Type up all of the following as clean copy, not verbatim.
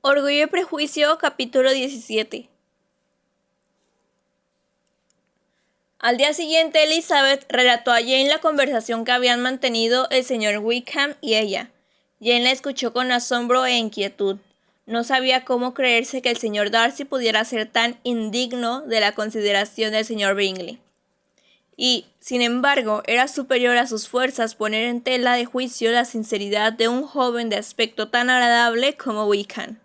Orgullo y Prejuicio, capítulo 17. Al día siguiente, Elizabeth relató a Jane la conversación que habían mantenido el señor Wickham y ella. Jane la escuchó con asombro e inquietud. No sabía cómo creerse que el señor Darcy pudiera ser tan indigno de la consideración del señor Bingley. Y, sin embargo, era superior a sus fuerzas poner en tela de juicio la sinceridad de un joven de aspecto tan agradable como Wickham.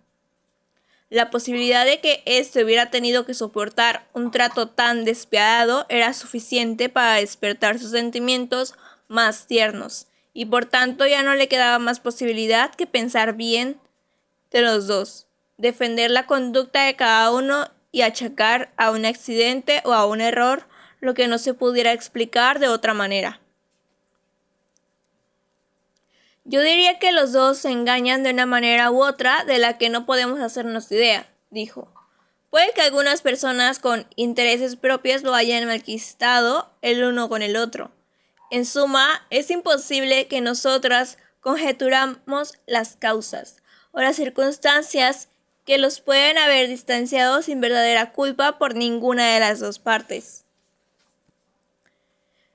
La posibilidad de que éste hubiera tenido que soportar un trato tan despiadado era suficiente para despertar sus sentimientos más tiernos, y por tanto ya no le quedaba más posibilidad que pensar bien de los dos, defender la conducta de cada uno y achacar a un accidente o a un error lo que no se pudiera explicar de otra manera. Yo diría que los dos se engañan de una manera u otra de la que no podemos hacernos idea, dijo. Puede que algunas personas con intereses propios lo hayan malquistado el uno con el otro. En suma, es imposible que nosotras conjeturamos las causas o las circunstancias que los pueden haber distanciado sin verdadera culpa por ninguna de las dos partes.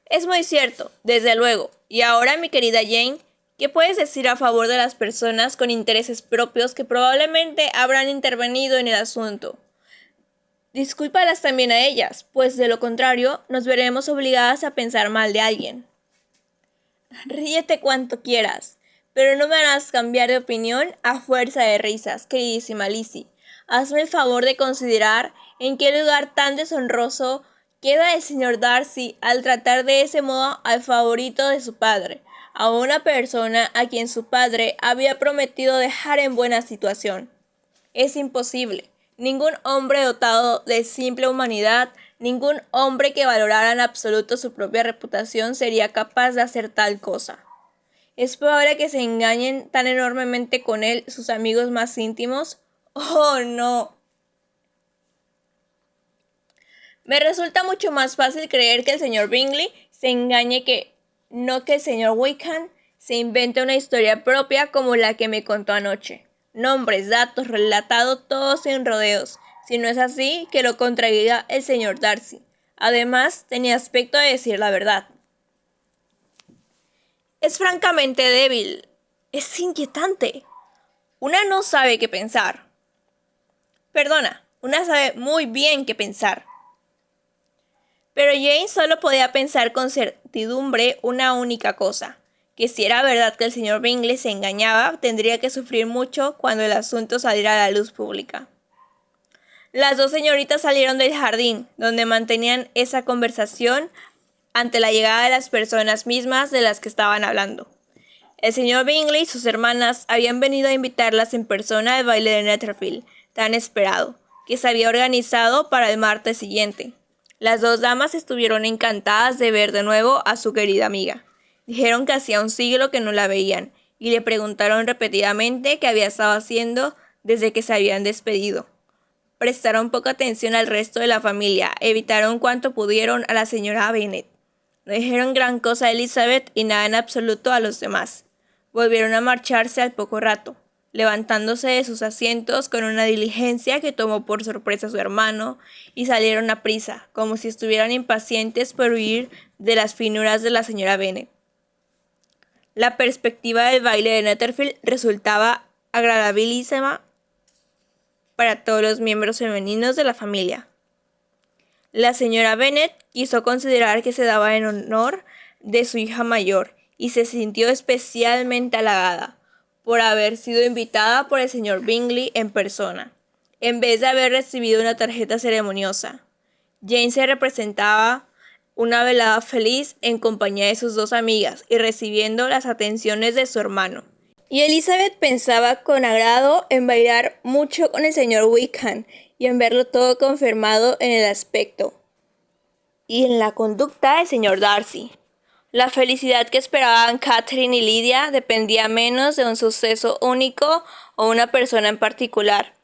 Es muy cierto, desde luego. Y ahora, mi querida Jane, ¿qué puedes decir a favor de las personas con intereses propios que probablemente habrán intervenido en el asunto? Discúlpalas también a ellas, pues de lo contrario nos veremos obligadas a pensar mal de alguien. Ríete cuanto quieras, pero no me harás cambiar de opinión a fuerza de risas, queridísima Lizzie. Hazme el favor de considerar en qué lugar tan deshonroso queda el señor Darcy al tratar de ese modo al favorito de su padre, a una persona a quien su padre había prometido dejar en buena situación. Es imposible. Ningún hombre dotado de simple humanidad, ningún hombre que valorara en absoluto su propia reputación sería capaz de hacer tal cosa. ¿Es probable que se engañen tan enormemente con él sus amigos más íntimos? ¡Oh, no! Me resulta mucho más fácil creer que el señor Bingley se engañe no que el señor Wickham se invente una historia propia como la que me contó anoche. Nombres, datos, relatado todo sin rodeos. Si no es así, que lo contradiga el señor Darcy. Además, tenía aspecto de decir la verdad. Es francamente débil. Es inquietante. Una no sabe qué pensar. Perdona, una sabe muy bien qué pensar. Pero Jane solo podía pensar con certidumbre una única cosa, que si era verdad que el señor Bingley se engañaba, tendría que sufrir mucho cuando el asunto saliera a la luz pública. Las dos señoritas salieron del jardín, donde mantenían esa conversación ante la llegada de las personas mismas de las que estaban hablando. El señor Bingley y sus hermanas habían venido a invitarlas en persona al baile de Netherfield, tan esperado, que se había organizado para el martes siguiente. Las dos damas estuvieron encantadas de ver de nuevo a su querida amiga. Dijeron que hacía un siglo que no la veían y le preguntaron repetidamente qué había estado haciendo desde que se habían despedido. Prestaron poca atención al resto de la familia, evitaron cuanto pudieron a la señora Bennet. No dijeron gran cosa a Elizabeth y nada en absoluto a los demás. Volvieron a marcharse al poco rato, levantándose de sus asientos con una diligencia que tomó por sorpresa a su hermano, y salieron a prisa, como si estuvieran impacientes por huir de las finuras de la señora Bennet. La perspectiva del baile de Netherfield resultaba agradabilísima para todos los miembros femeninos de la familia. La señora Bennet quiso considerar que se daba en honor de su hija mayor y se sintió especialmente halagada por haber sido invitada por el señor Bingley en persona, en vez de haber recibido una tarjeta ceremoniosa. Jane se representaba una velada feliz en compañía de sus dos amigas y recibiendo las atenciones de su hermano. Y Elizabeth pensaba con agrado en bailar mucho con el señor Wickham y en verlo todo confirmado en el aspecto y en la conducta del señor Darcy. La felicidad que esperaban Catherine y Lydia dependía menos de un suceso único o una persona en particular,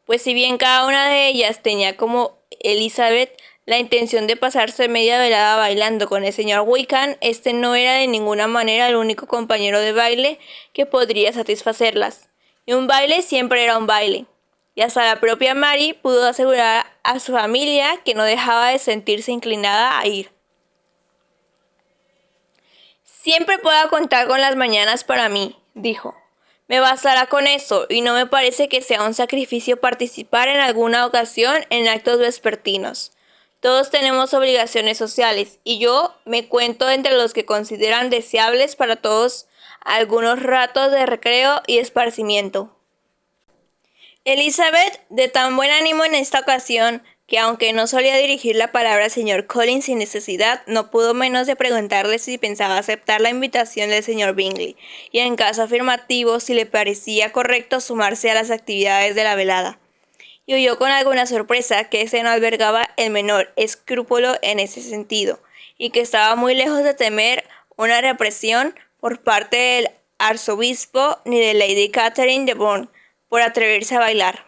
pues si bien cada una de ellas tenía como Elizabeth la intención de pasarse media velada bailando con el señor Wickham, este no era de ninguna manera el único compañero de baile que podría satisfacerlas. Y un baile siempre era un baile. y hasta la propia Mary pudo asegurar a su familia que no dejaba de sentirse inclinada a ir. Siempre puedo contar con las mañanas para mí, dijo. Me bastará con eso, y no me parece que sea un sacrificio participar en alguna ocasión en actos vespertinos. Todos tenemos obligaciones sociales, y yo me cuento entre los que consideran deseables para todos algunos ratos de recreo y esparcimiento. Elizabeth, de tan buen ánimo en esta ocasión, que aunque no solía dirigir la palabra al señor Collins sin necesidad, no pudo menos de preguntarle si pensaba aceptar la invitación del señor Bingley, y en caso afirmativo si le parecía correcto sumarse a las actividades de la velada. Y oyó con alguna sorpresa que ese no albergaba el menor escrúpulo en ese sentido, y que estaba muy lejos de temer una represión por parte del arzobispo ni de Lady Catherine de Bourgh por atreverse a bailar.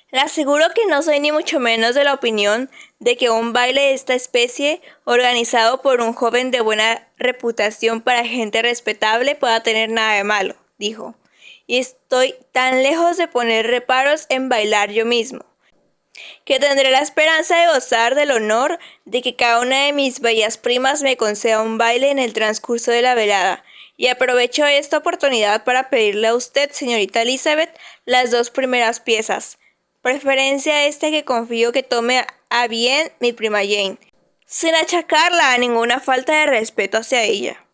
Le aseguro que no soy ni mucho menos de la opinión de que un baile de esta especie, organizado por un joven de buena reputación para gente respetable, pueda tener nada de malo, dijo. Y estoy tan lejos de poner reparos en bailar yo mismo, que tendré la esperanza de gozar del honor de que cada una de mis bellas primas me conceda un baile en el transcurso de la velada. Y aprovecho esta oportunidad para pedirle a usted, señorita Elizabeth, las 2 primeras piezas. Preferencia a este que confío que tome a bien mi prima Jane, sin achacarla a ninguna falta de respeto hacia ella.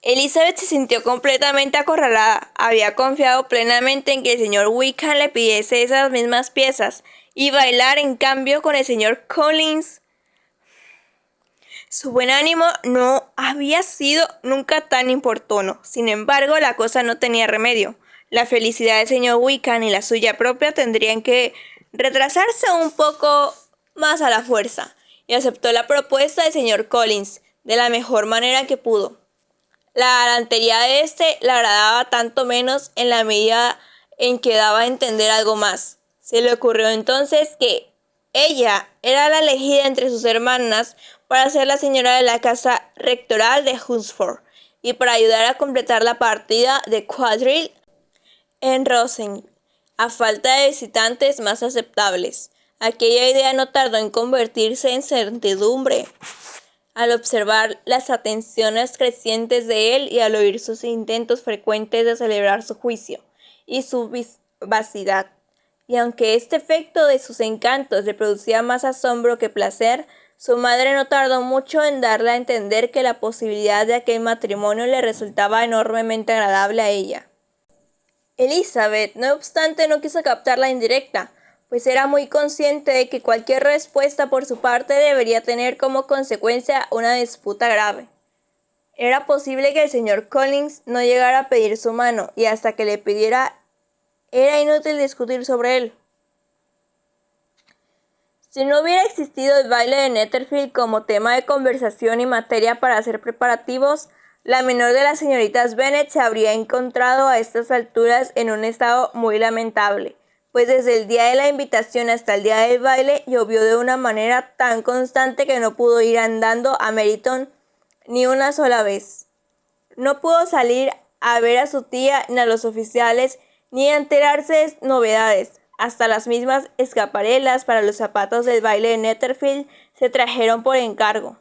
Elizabeth se sintió completamente acorralada. Había confiado plenamente en que el señor Wickham le pidiese esas mismas piezas, y bailar en cambio con el señor Collins. Su buen ánimo no había sido nunca tan importuno. Sin embargo, la cosa no tenía remedio. La felicidad del señor Wickham y la suya propia tendrían que retrasarse un poco más a la fuerza, y aceptó la propuesta del señor Collins de la mejor manera que pudo. La galantería de este le agradaba tanto menos en la medida en que daba a entender algo más. Se le ocurrió entonces que ella era la elegida entre sus hermanas para ser la señora de la casa rectoral de Hunsford y para ayudar a completar la partida de cuadrille en Rosings, a falta de visitantes más aceptables. Aquella idea no tardó en convertirse en certidumbre al observar las atenciones crecientes de él y al oír sus intentos frecuentes de celebrar su juicio y su vivacidad. Y aunque este efecto de sus encantos le producía más asombro que placer, su madre no tardó mucho en darle a entender que la posibilidad de aquel matrimonio le resultaba enormemente agradable a ella. Elizabeth, no obstante, no quiso captar la indirecta, pues era muy consciente de que cualquier respuesta por su parte debería tener como consecuencia una disputa grave. Era posible que el señor Collins no llegara a pedir su mano, y hasta que le pidiera era inútil discutir sobre él. Si no hubiera existido el baile de Netherfield como tema de conversación y materia para hacer preparativos, la menor de las señoritas Bennet se habría encontrado a estas alturas en un estado muy lamentable, pues desde el día de la invitación hasta el día del baile llovió de una manera tan constante que no pudo ir andando a Meryton ni una sola vez. No pudo salir a ver a su tía ni a los oficiales, ni a enterarse de novedades. Hasta las mismas escaparelas para los zapatos del baile de Netherfield se trajeron por encargo.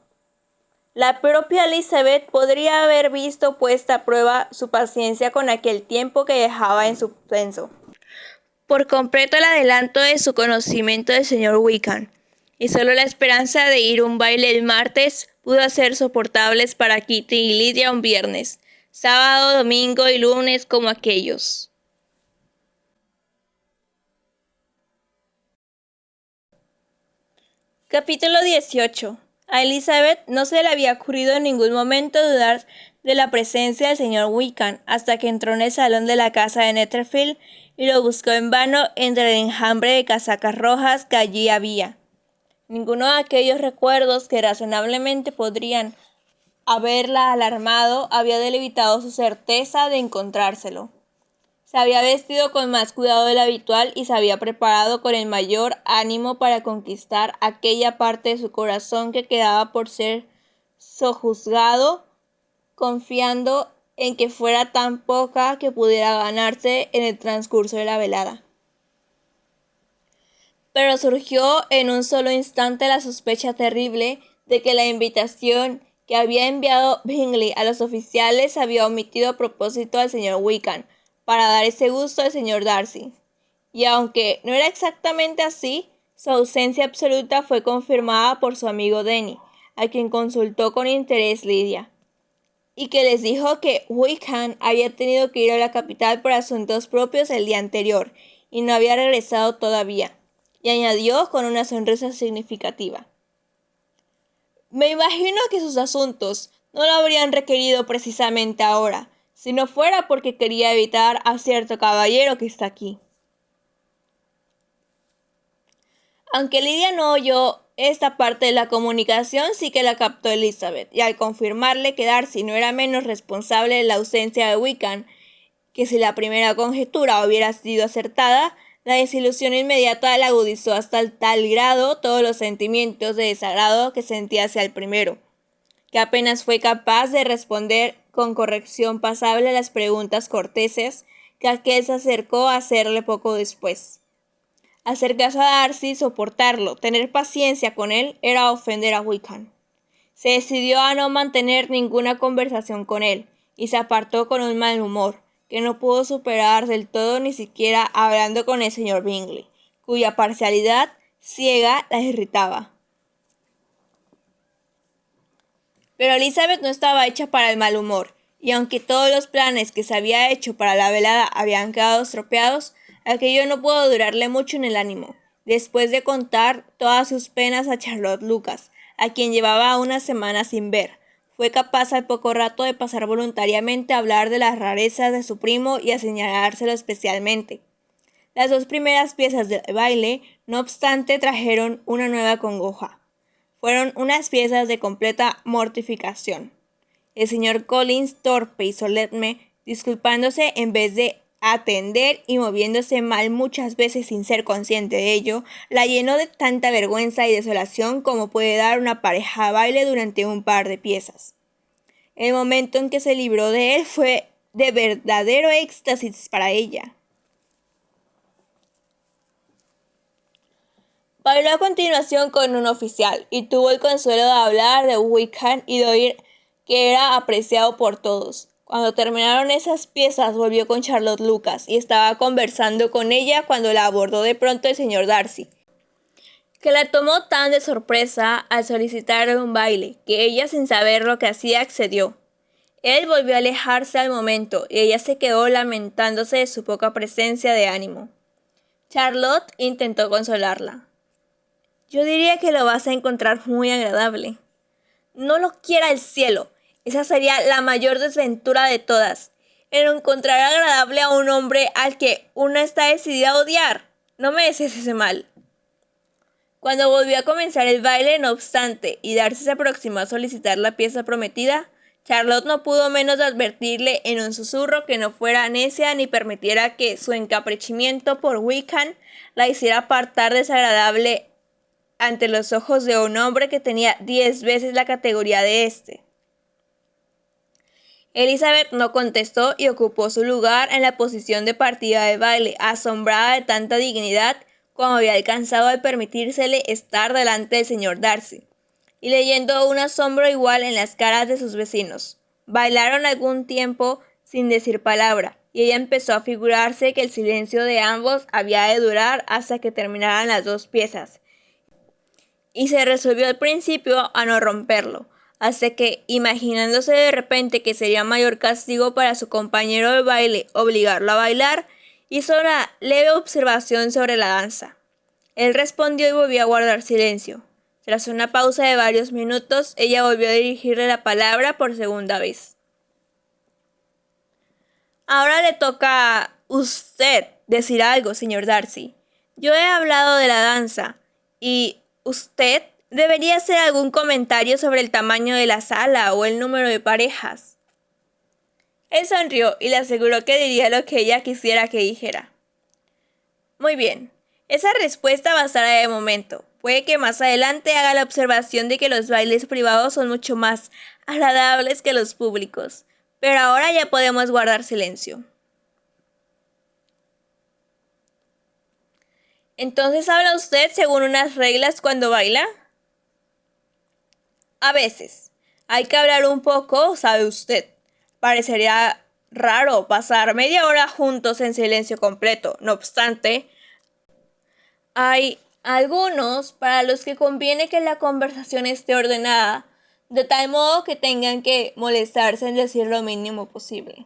La propia Elizabeth podría haber visto puesta a prueba su paciencia con aquel tiempo que dejaba en suspenso por completo el adelanto de su conocimiento del señor Wickham, y solo la esperanza de ir a un baile el martes pudo hacer soportables para Kitty y Lydia un viernes, sábado, domingo y lunes como aquellos. Capítulo 18. A Elizabeth no se le había ocurrido en ningún momento dudar de la presencia del señor Wickham hasta que entró en el salón de la casa de Netherfield y lo buscó en vano entre el enjambre de casacas rojas que allí había. Ninguno de aquellos recuerdos que razonablemente podrían haberla alarmado había debilitado su certeza de encontrárselo. Se había vestido con más cuidado del habitual y se había preparado con el mayor ánimo para conquistar aquella parte de su corazón que quedaba por ser sojuzgado, confiando en que fuera tan poca que pudiera ganarse en el transcurso de la velada. Pero surgió en un solo instante la sospecha terrible de que la invitación que había enviado Bingley a los oficiales había omitido a propósito al señor Wickham para dar ese gusto al señor Darcy. Y aunque no era exactamente así, su ausencia absoluta fue confirmada por su amigo Denny, a quien consultó con interés Lydia, y que les dijo que Wickham había tenido que ir a la capital por asuntos propios el día anterior y no había regresado todavía, y añadió con una sonrisa significativa: «Me imagino que sus asuntos no lo habrían requerido precisamente ahora, si no fuera porque quería evitar a cierto caballero que está aquí». Aunque Lydia no oyó esta parte de la comunicación, sí que la captó Elizabeth, y al confirmarle que Darcy no era menos responsable de la ausencia de Wickham que si la primera conjetura hubiera sido acertada, la desilusión inmediata la agudizó hasta tal grado todos los sentimientos de desagrado que sentía hacia el primero, que apenas fue capaz de responder con corrección pasable a las preguntas corteses que aquel se acercó a hacerle poco después. Hacer caso a Darcy, soportarlo, tener paciencia con él, era ofender a Wickham. Se decidió a no mantener ninguna conversación con él, y se apartó con un mal humor, que no pudo superar del todo ni siquiera hablando con el señor Bingley, cuya parcialidad ciega la irritaba. Pero Elizabeth no estaba hecha para el mal humor, y aunque todos los planes que se había hecho para la velada habían quedado estropeados, aquello no pudo durarle mucho en el ánimo. Después de contar todas sus penas a Charlotte Lucas, a quien llevaba una semana sin ver, fue capaz al poco rato de pasar voluntariamente a hablar de las rarezas de su primo y a señalárselo especialmente. Las dos primeras piezas del baile, no obstante, trajeron una nueva congoja. Fueron unas piezas de completa mortificación. El señor Collins, torpe y solemne, disculpándose en vez de atender y moviéndose mal muchas veces sin ser consciente de ello, la llenó de tanta vergüenza y desolación como puede dar una pareja de baile durante un par de piezas. El momento en que se libró de él fue de verdadero éxtasis para ella. Bailó a continuación con un oficial y tuvo el consuelo de hablar de Wickham y de oír que era apreciado por todos. Cuando terminaron esas piezas volvió con Charlotte Lucas y estaba conversando con ella cuando la abordó de pronto el señor Darcy, que la tomó tan de sorpresa al solicitarle un baile, que ella sin saber lo que hacía accedió. Él volvió a alejarse al momento y ella se quedó lamentándose de su poca presencia de ánimo. Charlotte intentó consolarla. «Yo diría que lo vas a encontrar muy agradable». «No lo quiera el cielo. Esa sería la mayor desventura de todas. El encontrar agradable a un hombre al que uno está decidida a odiar. No me desees ese mal». Cuando volvió a comenzar el baile, no obstante, y Darcy se aproximó a solicitar la pieza prometida, Charlotte no pudo menos de advertirle en un susurro que no fuera necia ni permitiera que su encaprichamiento por Wickham la hiciera apartar desagradable ante los ojos de un hombre que tenía 10 veces la categoría de éste. Elizabeth no contestó y ocupó su lugar en la posición de partida del baile, asombrada de tanta dignidad como había alcanzado al permitírsele estar delante del señor Darcy, y leyendo un asombro igual en las caras de sus vecinos. Bailaron algún tiempo sin decir palabra, y ella empezó a figurarse que el silencio de ambos había de durar hasta que terminaran las dos piezas, y se resolvió al principio a no romperlo, hasta que, imaginándose de repente que sería mayor castigo para su compañero de baile obligarlo a bailar, hizo una leve observación sobre la danza. Él respondió y volvió a guardar silencio. Tras una pausa de varios minutos, ella volvió a dirigirle la palabra por segunda vez. «Ahora le toca a usted decir algo, señor Darcy. Yo he hablado de la danza, y usted debería hacer algún comentario sobre el tamaño de la sala o el número de parejas». Él sonrió y le aseguró que diría lo que ella quisiera que dijera. «Muy bien, esa respuesta bastará de momento. Puede que más adelante haga la observación de que los bailes privados son mucho más agradables que los públicos, Pero ahora ya podemos guardar silencio. ¿Entonces habla usted según unas reglas cuando baila? A veces. Hay que hablar un poco, sabe usted. Parecería raro pasar media hora juntos en silencio completo. No obstante, hay algunos para los que conviene que la conversación esté ordenada, de tal modo que tengan que molestarse en decir lo mínimo posible.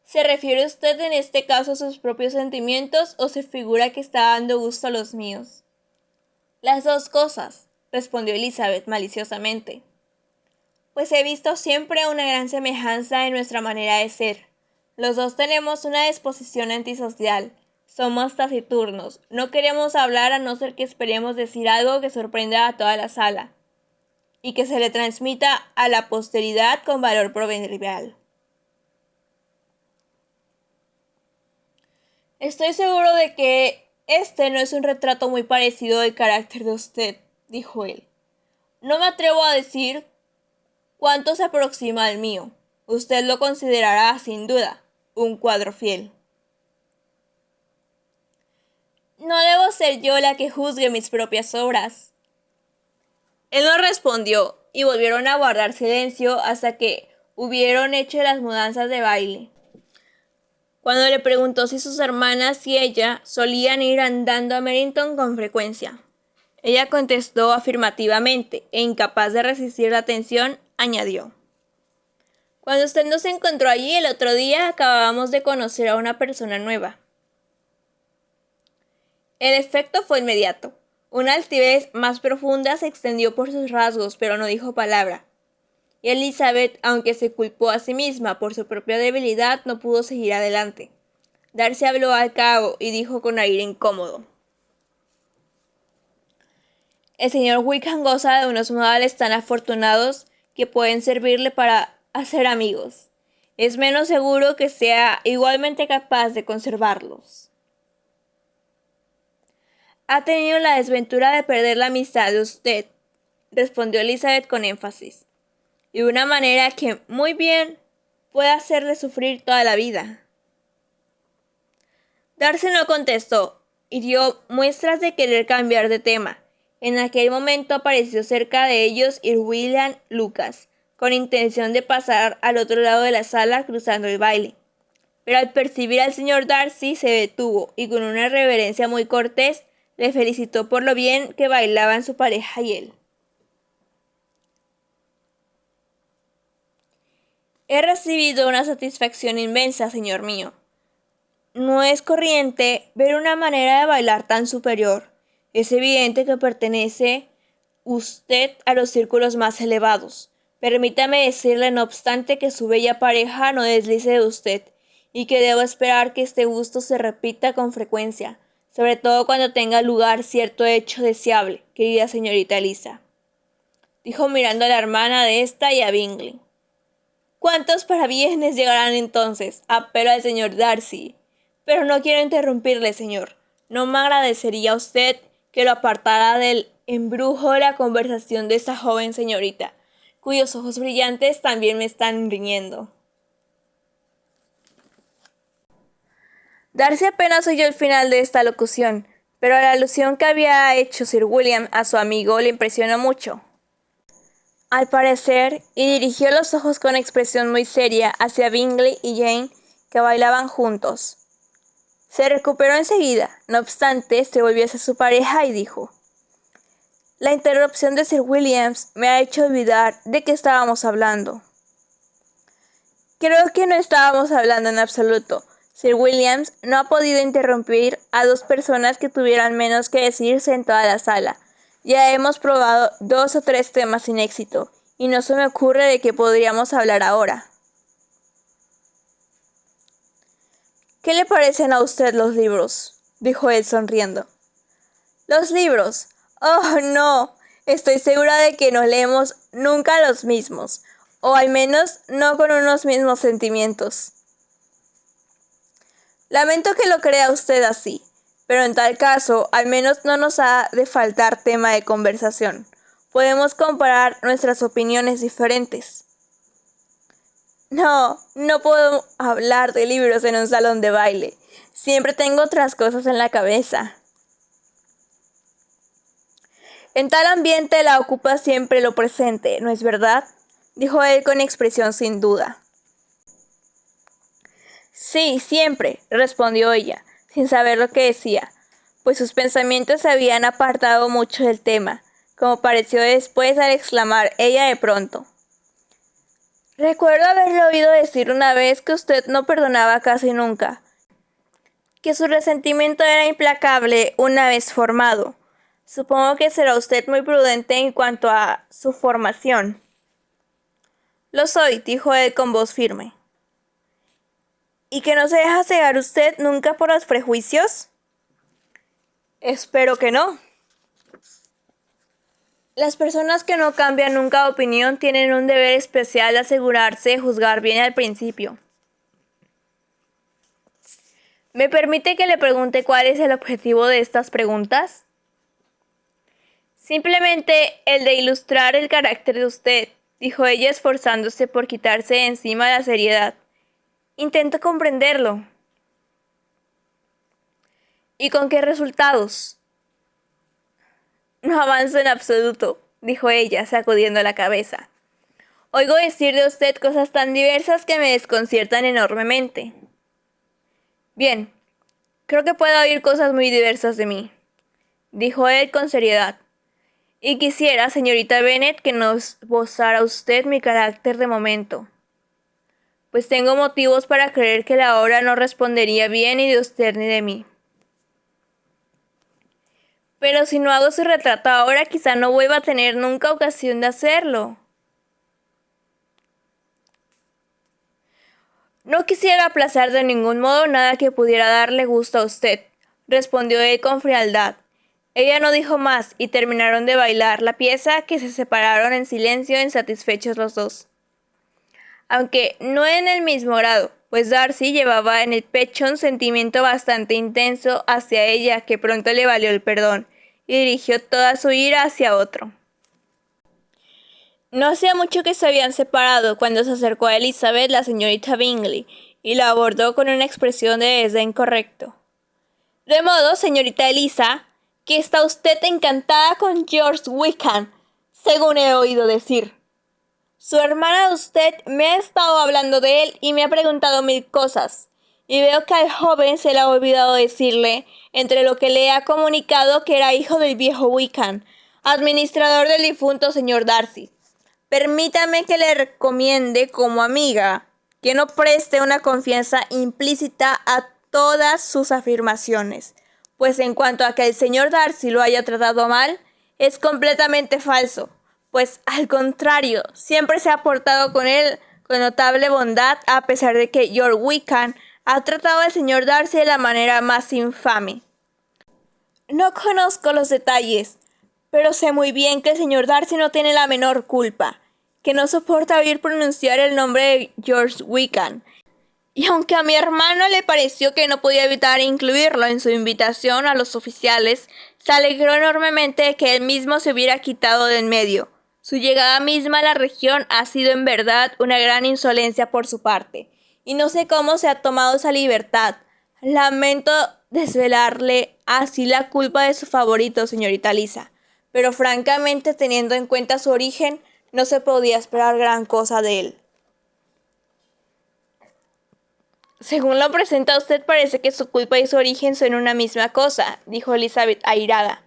¿Se refiere usted en este caso a sus propios sentimientos o se figura que está dando gusto a los míos? Las dos cosas, respondió Elizabeth maliciosamente. Pues he visto siempre una gran semejanza en nuestra manera de ser. Los dos tenemos una disposición antisocial. Somos taciturnos. No queremos hablar a no ser que esperemos decir algo que sorprenda a toda la sala y que se le transmita a la posteridad con valor proverbial. Estoy seguro de que este no es un retrato muy parecido del carácter de usted, dijo él. No me atrevo a decir cuánto se aproxima al mío. Usted lo considerará, sin duda, un cuadro fiel. No debo ser yo la que juzgue mis propias obras. Él no respondió y volvieron a guardar silencio hasta que hubieron hecho las mudanzas de baile. Cuando le preguntó si sus hermanas y ella solían ir andando a Merrington con frecuencia, ella contestó afirmativamente e incapaz de resistir la atención, añadió: Cuando usted nos encontró allí el otro día, acabábamos de conocer a una persona nueva. El efecto fue inmediato. Una altivez más profunda se extendió por sus rasgos, pero no dijo palabra. Y Elizabeth, aunque se culpó a sí misma por su propia debilidad, no pudo seguir adelante. Darcy habló al cabo y dijo con aire incómodo: El señor Wickham goza de unos modales tan afortunados que pueden servirle para hacer amigos. Es menos seguro que sea igualmente capaz de conservarlos. Ha tenido la desventura de perder la amistad de usted, respondió Elizabeth con énfasis, y de una manera que muy bien puede hacerle sufrir toda la vida. Darcy no contestó y dio muestras de querer cambiar de tema. En aquel momento apareció cerca de ellos Sir William Lucas, con intención de pasar al otro lado de la sala cruzando el baile. Pero al percibir al señor Darcy se detuvo y con una reverencia muy cortés le felicitó por lo bien que bailaban su pareja y él. He recibido una satisfacción inmensa, señor mío. No es corriente ver una manera de bailar tan superior. Es evidente que pertenece usted a los círculos más elevados. Permítame decirle, no obstante, que su bella pareja no deslice de usted, y que debo esperar que este gusto se repita con frecuencia, sobre todo cuando tenga lugar cierto hecho deseable, querida señorita Eliza, dijo mirando a la hermana de esta y a Bingley. ¿Cuántos parabienes llegarán entonces? Apelo al señor Darcy. Pero no quiero interrumpirle, señor. No me agradecería a usted que lo apartara del embrujo de la conversación de esta joven señorita, cuyos ojos brillantes también me están riñendo. Darcy apenas oyó el final de esta locución, pero la alusión que había hecho Sir William a su amigo le impresionó mucho, al parecer, y dirigió los ojos con expresión muy seria hacia Bingley y Jane, que bailaban juntos. Se recuperó enseguida, no obstante, se volvió hacia su pareja y dijo: La interrupción de Sir Williams me ha hecho olvidar de qué estábamos hablando. Creo que no estábamos hablando en absoluto. Sir Williams no ha podido interrumpir a dos personas que tuvieran menos que decirse en toda la sala. Ya hemos probado 2 o 3 temas sin éxito, y no se me ocurre de qué podríamos hablar ahora. ¿Qué le parecen a usted los libros?, dijo él sonriendo. ¿Los libros? ¡Oh, no! Estoy segura de que no leemos nunca los mismos, o al menos no con unos mismos sentimientos. Lamento que lo crea usted así, pero en tal caso, al menos no nos ha de faltar tema de conversación. Podemos comparar nuestras opiniones diferentes. No, no puedo hablar de libros en un salón de baile. Siempre tengo otras cosas en la cabeza. En tal ambiente la ocupa siempre lo presente, ¿no es verdad?, dijo él con expresión sin duda. Sí, siempre, respondió ella, sin saber lo que decía, pues sus pensamientos se habían apartado mucho del tema, como pareció después al exclamar ella de pronto. Recuerdo haberle oído decir una vez que usted no perdonaba casi nunca, que su resentimiento era implacable una vez formado. Supongo que será usted muy prudente en cuanto a su formación. Lo soy, dijo él con voz firme. ¿Y que no se deja cegar usted nunca por los prejuicios? Espero que no. Las personas que no cambian nunca de opinión tienen un deber especial de asegurarse de juzgar bien al principio. ¿Me permite que le pregunte cuál es el objetivo de estas preguntas? Simplemente el de ilustrar el carácter de usted, dijo ella esforzándose por quitarse de encima la seriedad. Intento comprenderlo. ¿Y con qué resultados? No avanzo en absoluto, dijo ella, sacudiendo la cabeza. Oigo decir de usted cosas tan diversas que me desconciertan enormemente. Bien, creo que puedo oír cosas muy diversas de mí, dijo él con seriedad. Y quisiera, señorita Bennet, que no esbozara usted mi carácter de momento, pues tengo motivos para creer que la obra no respondería bien ni de usted ni de mí. Pero si no hago su retrato ahora, quizá no vuelva a tener nunca ocasión de hacerlo. No quisiera aplazar de ningún modo nada que pudiera darle gusto a usted, respondió él con frialdad. Ella no dijo más y terminaron de bailar la pieza, que se separaron en silencio insatisfechos los dos. Aunque no en el mismo grado, pues Darcy llevaba en el pecho un sentimiento bastante intenso hacia ella que pronto le valió el perdón y dirigió toda su ira hacia otro. No hacía mucho que se habían separado cuando se acercó a Elizabeth la señorita Bingley y la abordó con una expresión de desdén correcto. De modo, señorita Elisa, que está usted encantada con George Wickham, según he oído decir. Su hermana de usted me ha estado hablando de él y me ha preguntado mil cosas, y veo que al joven se le ha olvidado decirle, entre lo que le ha comunicado, que era hijo del viejo Wickham, administrador del difunto señor Darcy. Permítame que le recomiende como amiga que no preste una confianza implícita a todas sus afirmaciones, pues en cuanto a que el señor Darcy lo haya tratado mal, es completamente falso, pues al contrario, siempre se ha portado con él con notable bondad, a pesar de que George Wickham ha tratado al señor Darcy de la manera más infame. No conozco los detalles, pero sé muy bien que el señor Darcy no tiene la menor culpa, que no soporta oír pronunciar el nombre de George Wickham. Y aunque a mi hermano le pareció que no podía evitar incluirlo en su invitación a los oficiales, se alegró enormemente de que él mismo se hubiera quitado de en medio. Su llegada misma a la región ha sido en verdad una gran insolencia por su parte, y no sé cómo se ha tomado esa libertad. Lamento desvelarle así la culpa de su favorito, señorita Lisa, pero francamente, teniendo en cuenta su origen, no se podía esperar gran cosa de él. Según lo presenta usted, parece que su culpa y su origen son una misma cosa, dijo Elizabeth airada.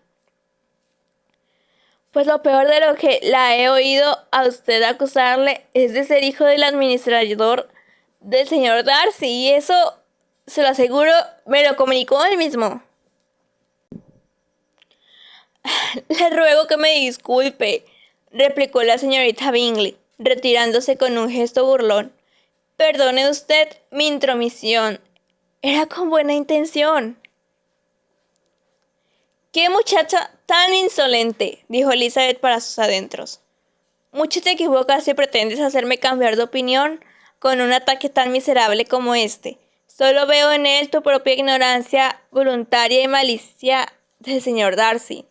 Pues lo peor de lo que la he oído a usted acusarle es de ser hijo del administrador del señor Darcy, y eso, se lo aseguro, me lo comunicó él mismo. Le ruego que me disculpe, replicó la señorita Bingley, retirándose con un gesto burlón. Perdone usted mi intromisión. Era con buena intención. ¡Qué muchacha tan insolente!, dijo Elizabeth para sus adentros. Mucho te equivocas si pretendes hacerme cambiar de opinión con un ataque tan miserable como este. Solo veo en él tu propia ignorancia voluntaria y malicia del señor Darcy.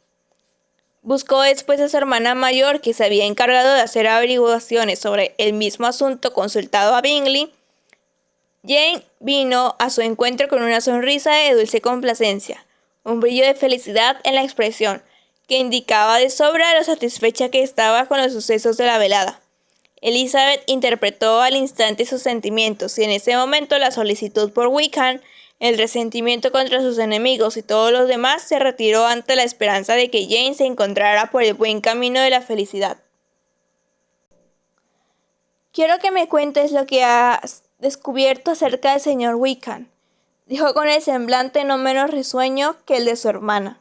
Buscó después a su hermana mayor, que se había encargado de hacer averiguaciones sobre el mismo asunto consultado a Bingley. Jane vino a su encuentro con una sonrisa de dulce complacencia, un brillo de felicidad en la expresión, que indicaba de sobra lo satisfecha que estaba con los sucesos de la velada. Elizabeth interpretó al instante sus sentimientos, y en ese momento la solicitud por Wickham, el resentimiento contra sus enemigos y todos los demás se retiró ante la esperanza de que Jane se encontrara por el buen camino de la felicidad. «Quiero que me cuentes lo que has descubierto acerca del señor Wickham», dijo con el semblante no menos risueño que el de su hermana.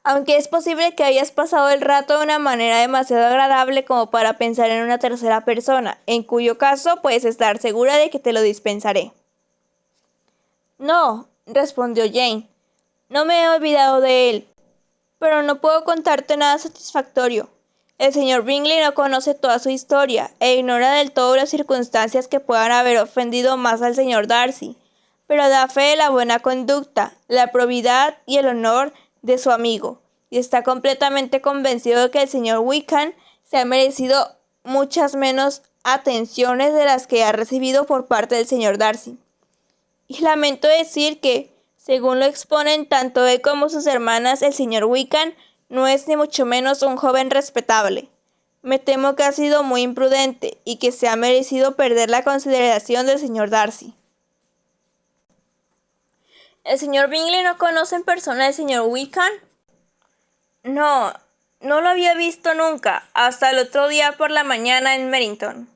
«Aunque es posible que hayas pasado el rato de una manera demasiado agradable como para pensar en una tercera persona, en cuyo caso puedes estar segura de que te lo dispensaré». «No», respondió Jane, «no me he olvidado de él, pero no puedo contarte nada satisfactorio. El señor Bingley no conoce toda su historia e ignora del todo las circunstancias que puedan haber ofendido más al señor Darcy, pero da fe de la buena conducta, la probidad y el honor de su amigo, y está completamente convencido de que el señor Wickham se ha merecido muchas menos atenciones de las que ha recibido por parte del señor Darcy. Y lamento decir que, según lo exponen tanto él como sus hermanas, el señor Wickham no es ni mucho menos un joven respetable. Me temo que ha sido muy imprudente y que se ha merecido perder la consideración del señor Darcy». «¿El señor Bingley no conoce en persona al señor Wickham?» «No, no lo había visto nunca, hasta el otro día por la mañana en Meryton».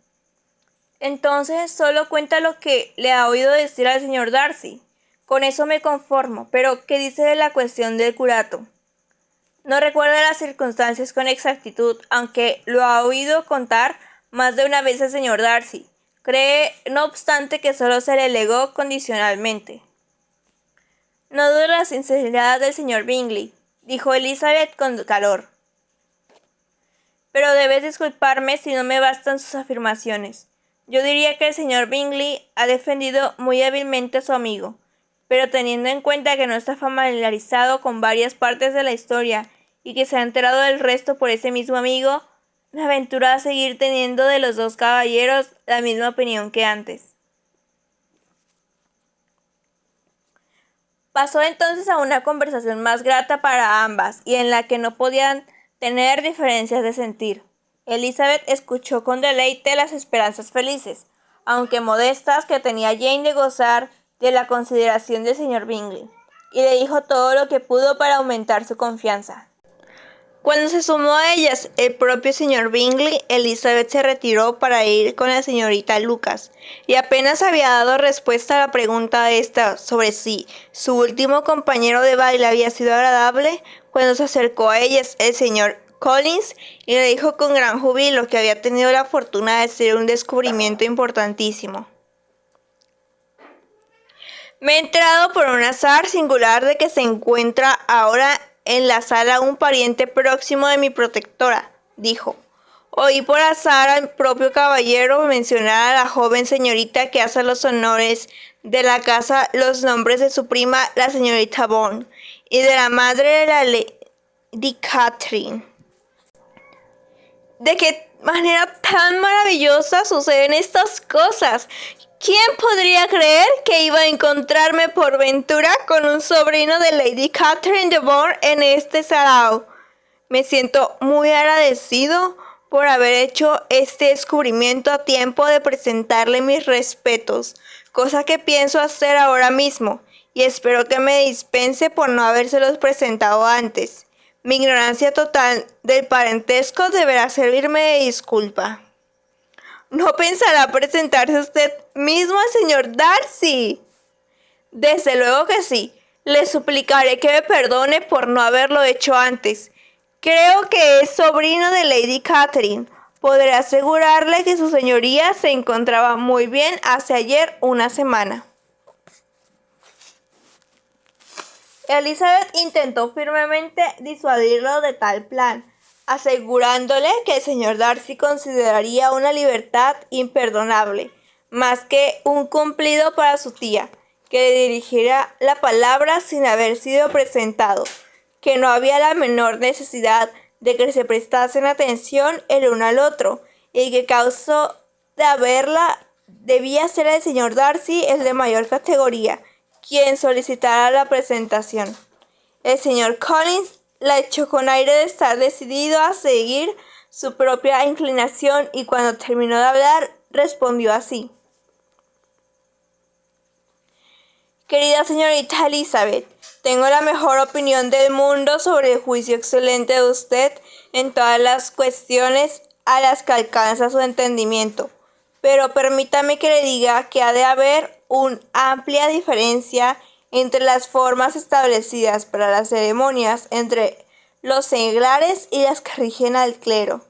«Entonces solo cuenta lo que le ha oído decir al señor Darcy. Con eso me conformo, pero ¿qué dice de la cuestión del curato?» «No recuerda las circunstancias con exactitud, aunque lo ha oído contar más de una vez al señor Darcy. Cree, no obstante, que solo se le legó condicionalmente». «No dudo de la sinceridad del señor Bingley», dijo Elizabeth con calor, «pero debes disculparme si no me bastan sus afirmaciones. Yo diría que el señor Bingley ha defendido muy hábilmente a su amigo, pero teniendo en cuenta que no está familiarizado con varias partes de la historia y que se ha enterado del resto por ese mismo amigo, me aventuro a seguir teniendo de los dos caballeros la misma opinión que antes». Pasó entonces a una conversación más grata para ambas y en la que no podían tener diferencias de sentir. Elizabeth escuchó con deleite las esperanzas felices, aunque modestas, que tenía Jane de gozar de la consideración del señor Bingley, y le dijo todo lo que pudo para aumentar su confianza. Cuando se sumó a ellas el propio señor Bingley, Elizabeth se retiró para ir con la señorita Lucas, y apenas había dado respuesta a la pregunta de esta sobre si su último compañero de baile había sido agradable, cuando se acercó a ellas el señor Collins y le dijo con gran júbilo que había tenido la fortuna de hacer un descubrimiento importantísimo. «Me he enterado por un azar singular de que se encuentra ahora en la sala un pariente próximo de mi protectora», dijo. «Oí por azar al propio caballero mencionar a la joven señorita que hace los honores de la casa los nombres de su prima, la señorita Bourne, y de la madre de la Lady Catherine. ¿De qué manera tan maravillosa suceden estas cosas? ¿Quién podría creer que iba a encontrarme por ventura con un sobrino de Lady Catherine de Bourne en este sarao? Me siento muy agradecido por haber hecho este descubrimiento a tiempo de presentarle mis respetos, cosa que pienso hacer ahora mismo, y espero que me dispense por no habérselos presentado antes. Mi ignorancia total del parentesco deberá servirme de disculpa». «¿No pensará presentarse usted mismo al señor Darcy?» «Desde luego que sí. Le suplicaré que me perdone por no haberlo hecho antes. Creo que es sobrino de Lady Catherine. Podré asegurarle que su señoría se encontraba muy bien hace ayer una semana». Elizabeth intentó firmemente disuadirlo de tal plan, asegurándole que el señor Darcy consideraría una libertad imperdonable, más que un cumplido para su tía, que le dirigiera la palabra sin haber sido presentado, que no había la menor necesidad de que se prestasen atención el uno al otro, y que causó de haberla debía ser el señor Darcy, el de mayor categoría, quien solicitara la presentación. El señor Collins la echó con aire de estar decidido a seguir su propia inclinación, y cuando terminó de hablar respondió así: Querida señorita Elizabeth, tengo la mejor opinión del mundo sobre el juicio excelente de usted en todas las cuestiones a las que alcanza su entendimiento, pero permítame que le diga que ha de haber una amplia diferencia entre las formas establecidas para las ceremonias entre los seglares y las que rigen al clero.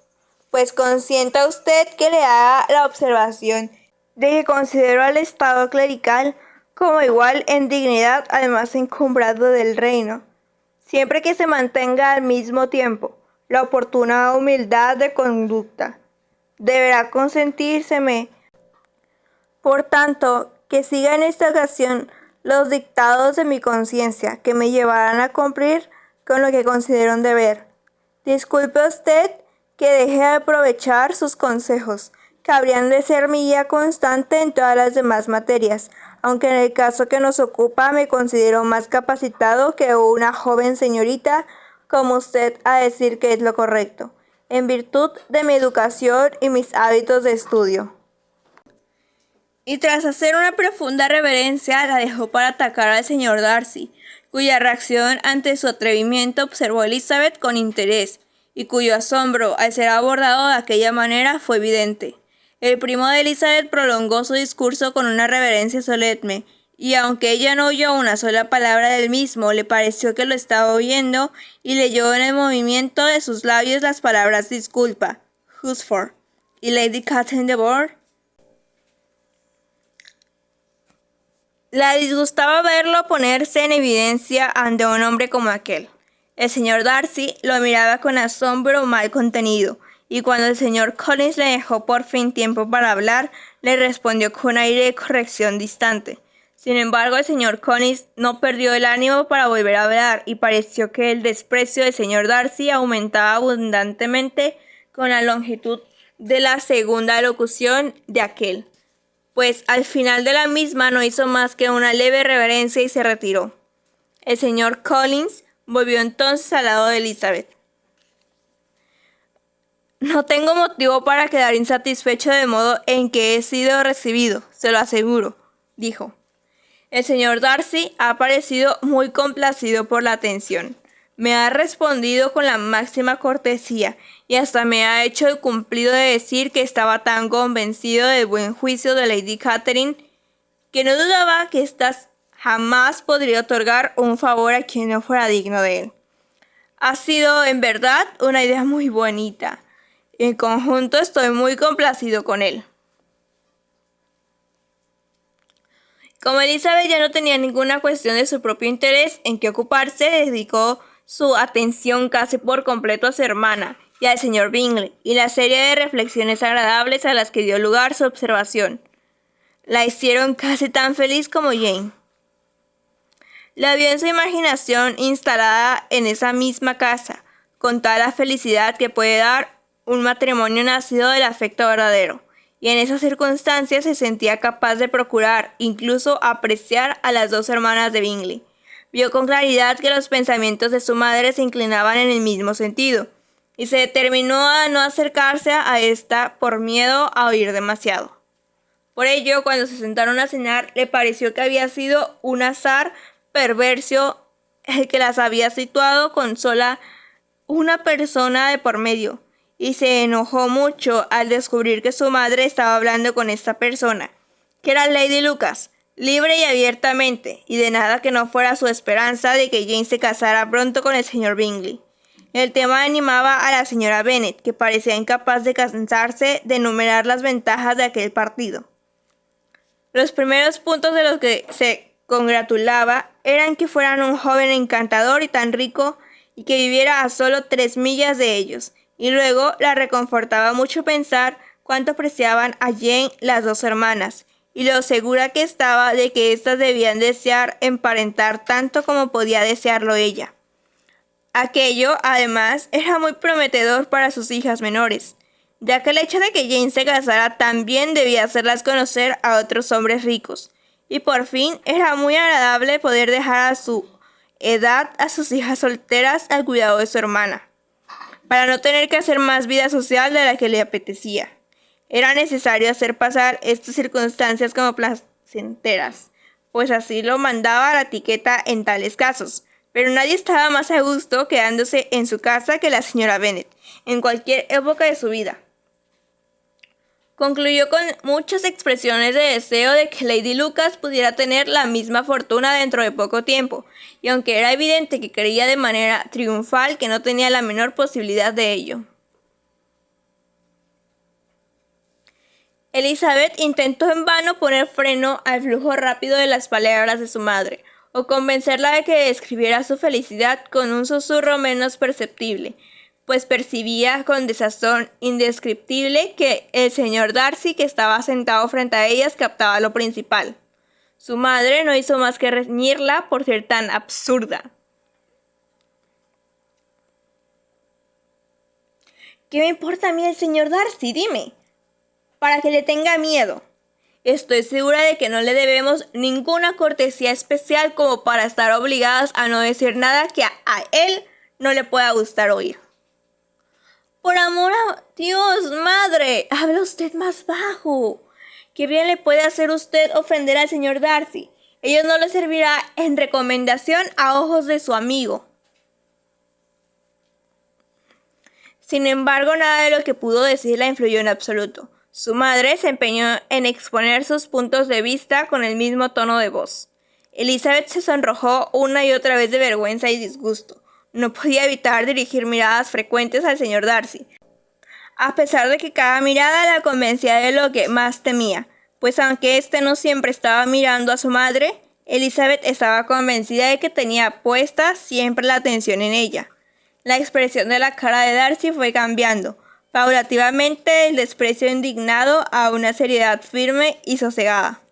Pues consienta usted que le haga la observación de que considero al estado clerical como igual en dignidad al más encumbrado del reino, siempre que se mantenga al mismo tiempo la oportuna humildad de conducta. Deberá consentírseme, por tanto, que siga en esta ocasión los dictados de mi conciencia, que me llevarán a cumplir con lo que considero un deber. Disculpe usted que deje de aprovechar sus consejos, que habrían de ser mi guía constante en todas las demás materias, aunque en el caso que nos ocupa me considero más capacitado que una joven señorita como usted a decir que es lo correcto, en virtud de mi educación y mis hábitos de estudio. Y tras hacer una profunda reverencia, la dejó para atacar al señor Darcy, cuya reacción ante su atrevimiento observó Elizabeth con interés, y cuyo asombro al ser abordado de aquella manera fue evidente. El primo de Elizabeth prolongó su discurso con una reverencia solemne, y aunque ella no oyó una sola palabra del mismo, le pareció que lo estaba oyendo, y leyó en el movimiento de sus labios las palabras disculpa, Hunsford y Lady Catherine de Bourgh. La disgustaba verlo ponerse en evidencia ante un hombre como aquel. El señor Darcy lo miraba con asombro mal contenido, y cuando el señor Collins le dejó por fin tiempo para hablar, le respondió con un aire de corrección distante. Sin embargo, el señor Collins no perdió el ánimo para volver a hablar, y pareció que el desprecio del señor Darcy aumentaba abundantemente con la longitud de la segunda locución de aquel, pues al final de la misma no hizo más que una leve reverencia y se retiró. El señor Collins volvió entonces al lado de Elizabeth. No tengo motivo para quedar insatisfecho del modo en que he sido recibido, se lo aseguro, dijo. El señor Darcy ha parecido muy complacido por la atención. Me ha respondido con la máxima cortesía y hasta me ha hecho el cumplido de decir que estaba tan convencido del buen juicio de Lady Catherine que no dudaba que ésta jamás podría otorgar un favor a quien no fuera digno de él. Ha sido, en verdad, una idea muy bonita. En conjunto estoy muy complacido con él. Como Elizabeth ya no tenía ninguna cuestión de su propio interés en que ocuparse, dedicó su atención casi por completo a su hermana y al señor Bingley, y la serie de reflexiones agradables a las que dio lugar su observación la hicieron casi tan feliz como Jane. La vio en su imaginación instalada en esa misma casa, con toda la felicidad que puede dar un matrimonio nacido del afecto verdadero, y en esas circunstancias se sentía capaz de procurar, incluso apreciar a las dos hermanas de Bingley. Vio con claridad que los pensamientos de su madre se inclinaban en el mismo sentido, y se determinó a no acercarse a ésta por miedo a oír demasiado. Por ello, cuando se sentaron a cenar, le pareció que había sido un azar perverso el que las había situado con sola una persona de por medio, y se enojó mucho al descubrir que su madre estaba hablando con esta persona, que era Lady Lucas, libre y abiertamente, y de nada que no fuera su esperanza de que Jane se casara pronto con el señor Bingley. El tema animaba a la señora Bennet, que parecía incapaz de cansarse de enumerar las ventajas de aquel partido. Los primeros puntos de los que se congratulaba eran que fueran un joven encantador y tan rico, y que viviera a solo 3 millas de ellos, y luego la reconfortaba mucho pensar cuánto apreciaban a Jane las dos hermanas, y lo segura que estaba de que éstas debían desear emparentar tanto como podía desearlo ella. Aquello, además, era muy prometedor para sus hijas menores, ya que el hecho de que Jane se casara también debía hacerlas conocer a otros hombres ricos, y por fin era muy agradable poder dejar a su edad a sus hijas solteras al cuidado de su hermana, para no tener que hacer más vida social de la que le apetecía. Era necesario hacer pasar estas circunstancias como placenteras, pues así lo mandaba la etiqueta en tales casos. Pero nadie estaba más a gusto quedándose en su casa que la señora Bennet, en cualquier época de su vida. Concluyó con muchas expresiones de deseo de que Lady Lucas pudiera tener la misma fortuna dentro de poco tiempo, y aunque era evidente que creía de manera triunfal que no tenía la menor posibilidad de ello. Elizabeth intentó en vano poner freno al flujo rápido de las palabras de su madre, o convencerla de que describiera su felicidad con un susurro menos perceptible, pues percibía con desazón indescriptible que el señor Darcy, que estaba sentado frente a ellas, captaba lo principal. Su madre no hizo más que reñirla por ser tan absurda. ¿Qué me importa a mí el señor Darcy? Dime, para que le tenga miedo. Estoy segura de que no le debemos ninguna cortesía especial como para estar obligadas a no decir nada que a él no le pueda gustar oír. Por amor a Dios, madre, habla usted más bajo. ¿Qué bien le puede hacer usted ofender al señor Darcy? Ello no le servirá en recomendación a ojos de su amigo. Sin embargo, nada de lo que pudo decir la influyó en absoluto. Su madre se empeñó en exponer sus puntos de vista con el mismo tono de voz. Elizabeth se sonrojó una y otra vez de vergüenza y disgusto. No podía evitar dirigir miradas frecuentes al señor Darcy, a pesar de que cada mirada la convencía de lo que más temía, pues aunque éste no siempre estaba mirando a su madre, Elizabeth estaba convencida de que tenía puesta siempre la atención en ella. La expresión de la cara de Darcy fue cambiando paulativamente del desprecio indignado a una seriedad firme y sosegada.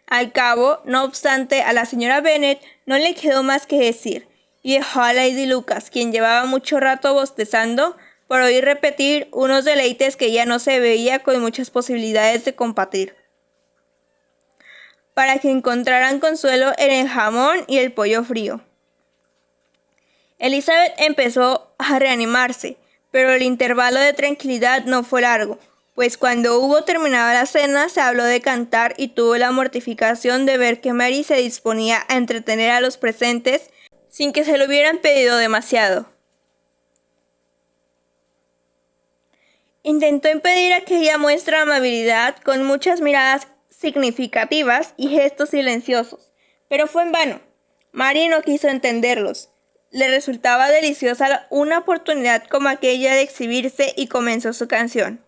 Al cabo, no obstante, a la señora Bennet no le quedó más que decir, y dejó a Lady Lucas, quien llevaba mucho rato bostezando, por oír repetir unos deleites que ya no se veía con muchas posibilidades de compartir, para que encontraran consuelo en el jamón y el pollo frío. Elizabeth empezó a reanimarse, pero el intervalo de tranquilidad no fue largo, pues cuando hubo terminado la cena se habló de cantar y tuvo la mortificación de ver que Mary se disponía a entretener a los presentes sin que se lo hubieran pedido demasiado. Intentó impedir aquella muestra de amabilidad con muchas miradas significativas y gestos silenciosos, pero fue en vano. Mary no quiso entenderlos. Le resultaba deliciosa una oportunidad como aquella de exhibirse y comenzó su canción.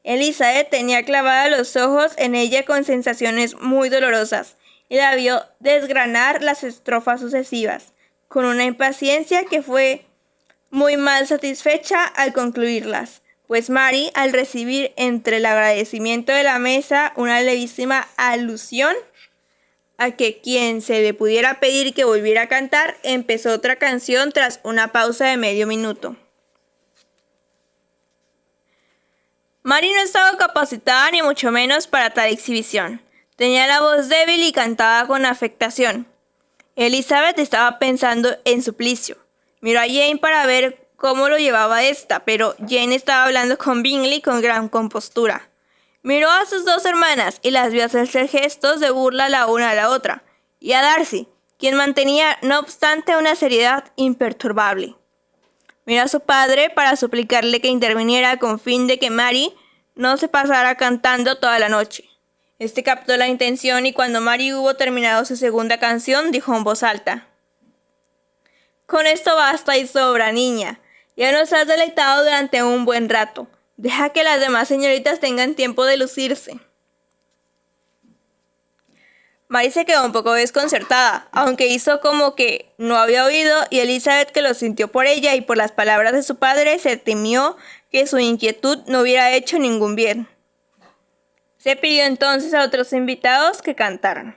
Elizabeth tenía clavados los ojos en ella con sensaciones muy dolorosas y la vio desgranar las estrofas sucesivas, con una impaciencia que fue muy mal satisfecha al concluirlas, pues Mary, al recibir entre el agradecimiento de la mesa una levísima alusión a que quien se le pudiera pedir que volviera a cantar, empezó otra canción tras una pausa de medio minuto. Mary no estaba capacitada ni mucho menos para tal exhibición. Tenía la voz débil y cantaba con afectación. Elizabeth estaba pensando en Suplicio. Miró a Jane para ver cómo lo llevaba esta, pero Jane estaba hablando con Bingley con gran compostura. Miró a sus dos hermanas y las vio hacerse gestos de burla la una a la otra, y a Darcy, quien mantenía no obstante una seriedad imperturbable. Miró a su padre para suplicarle que interviniera con fin de que Mary no se pasara cantando toda la noche. Este captó la intención y cuando Mary hubo terminado su segunda canción, dijo en voz alta: «Con esto basta y sobra, niña. Ya nos has deleitado durante un buen rato. Deja que las demás señoritas tengan tiempo de lucirse». Mary se quedó un poco desconcertada, aunque hizo como que no había oído, y Elizabeth, que lo sintió por ella y por las palabras de su padre, se temió que su inquietud no hubiera hecho ningún bien. Se pidió entonces a otros invitados que cantaran.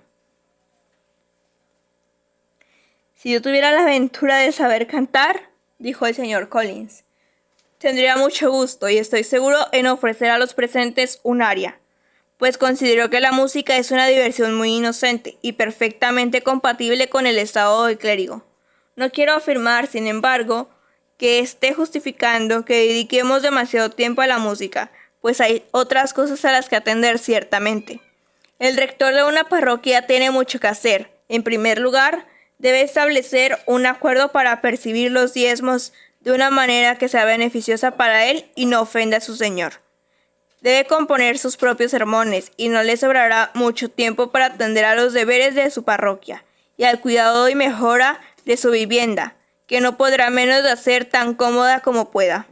Si yo tuviera la aventura de saber cantar, dijo el señor Collins, tendría mucho gusto y estoy seguro en ofrecer a los presentes un aria, pues considero que la música es una diversión muy inocente y perfectamente compatible con el estado del clérigo. No quiero afirmar, sin embargo, que esté justificando que dediquemos demasiado tiempo a la música, pues hay otras cosas a las que atender ciertamente. El rector de una parroquia tiene mucho que hacer. En primer lugar, debe establecer un acuerdo para percibir los diezmos de una manera que sea beneficiosa para él y no ofenda a su señor. Debe componer sus propios sermones y no le sobrará mucho tiempo para atender a los deberes de su parroquia y al cuidado y mejora de su vivienda, que no podrá menos de hacer tan cómoda como pueda.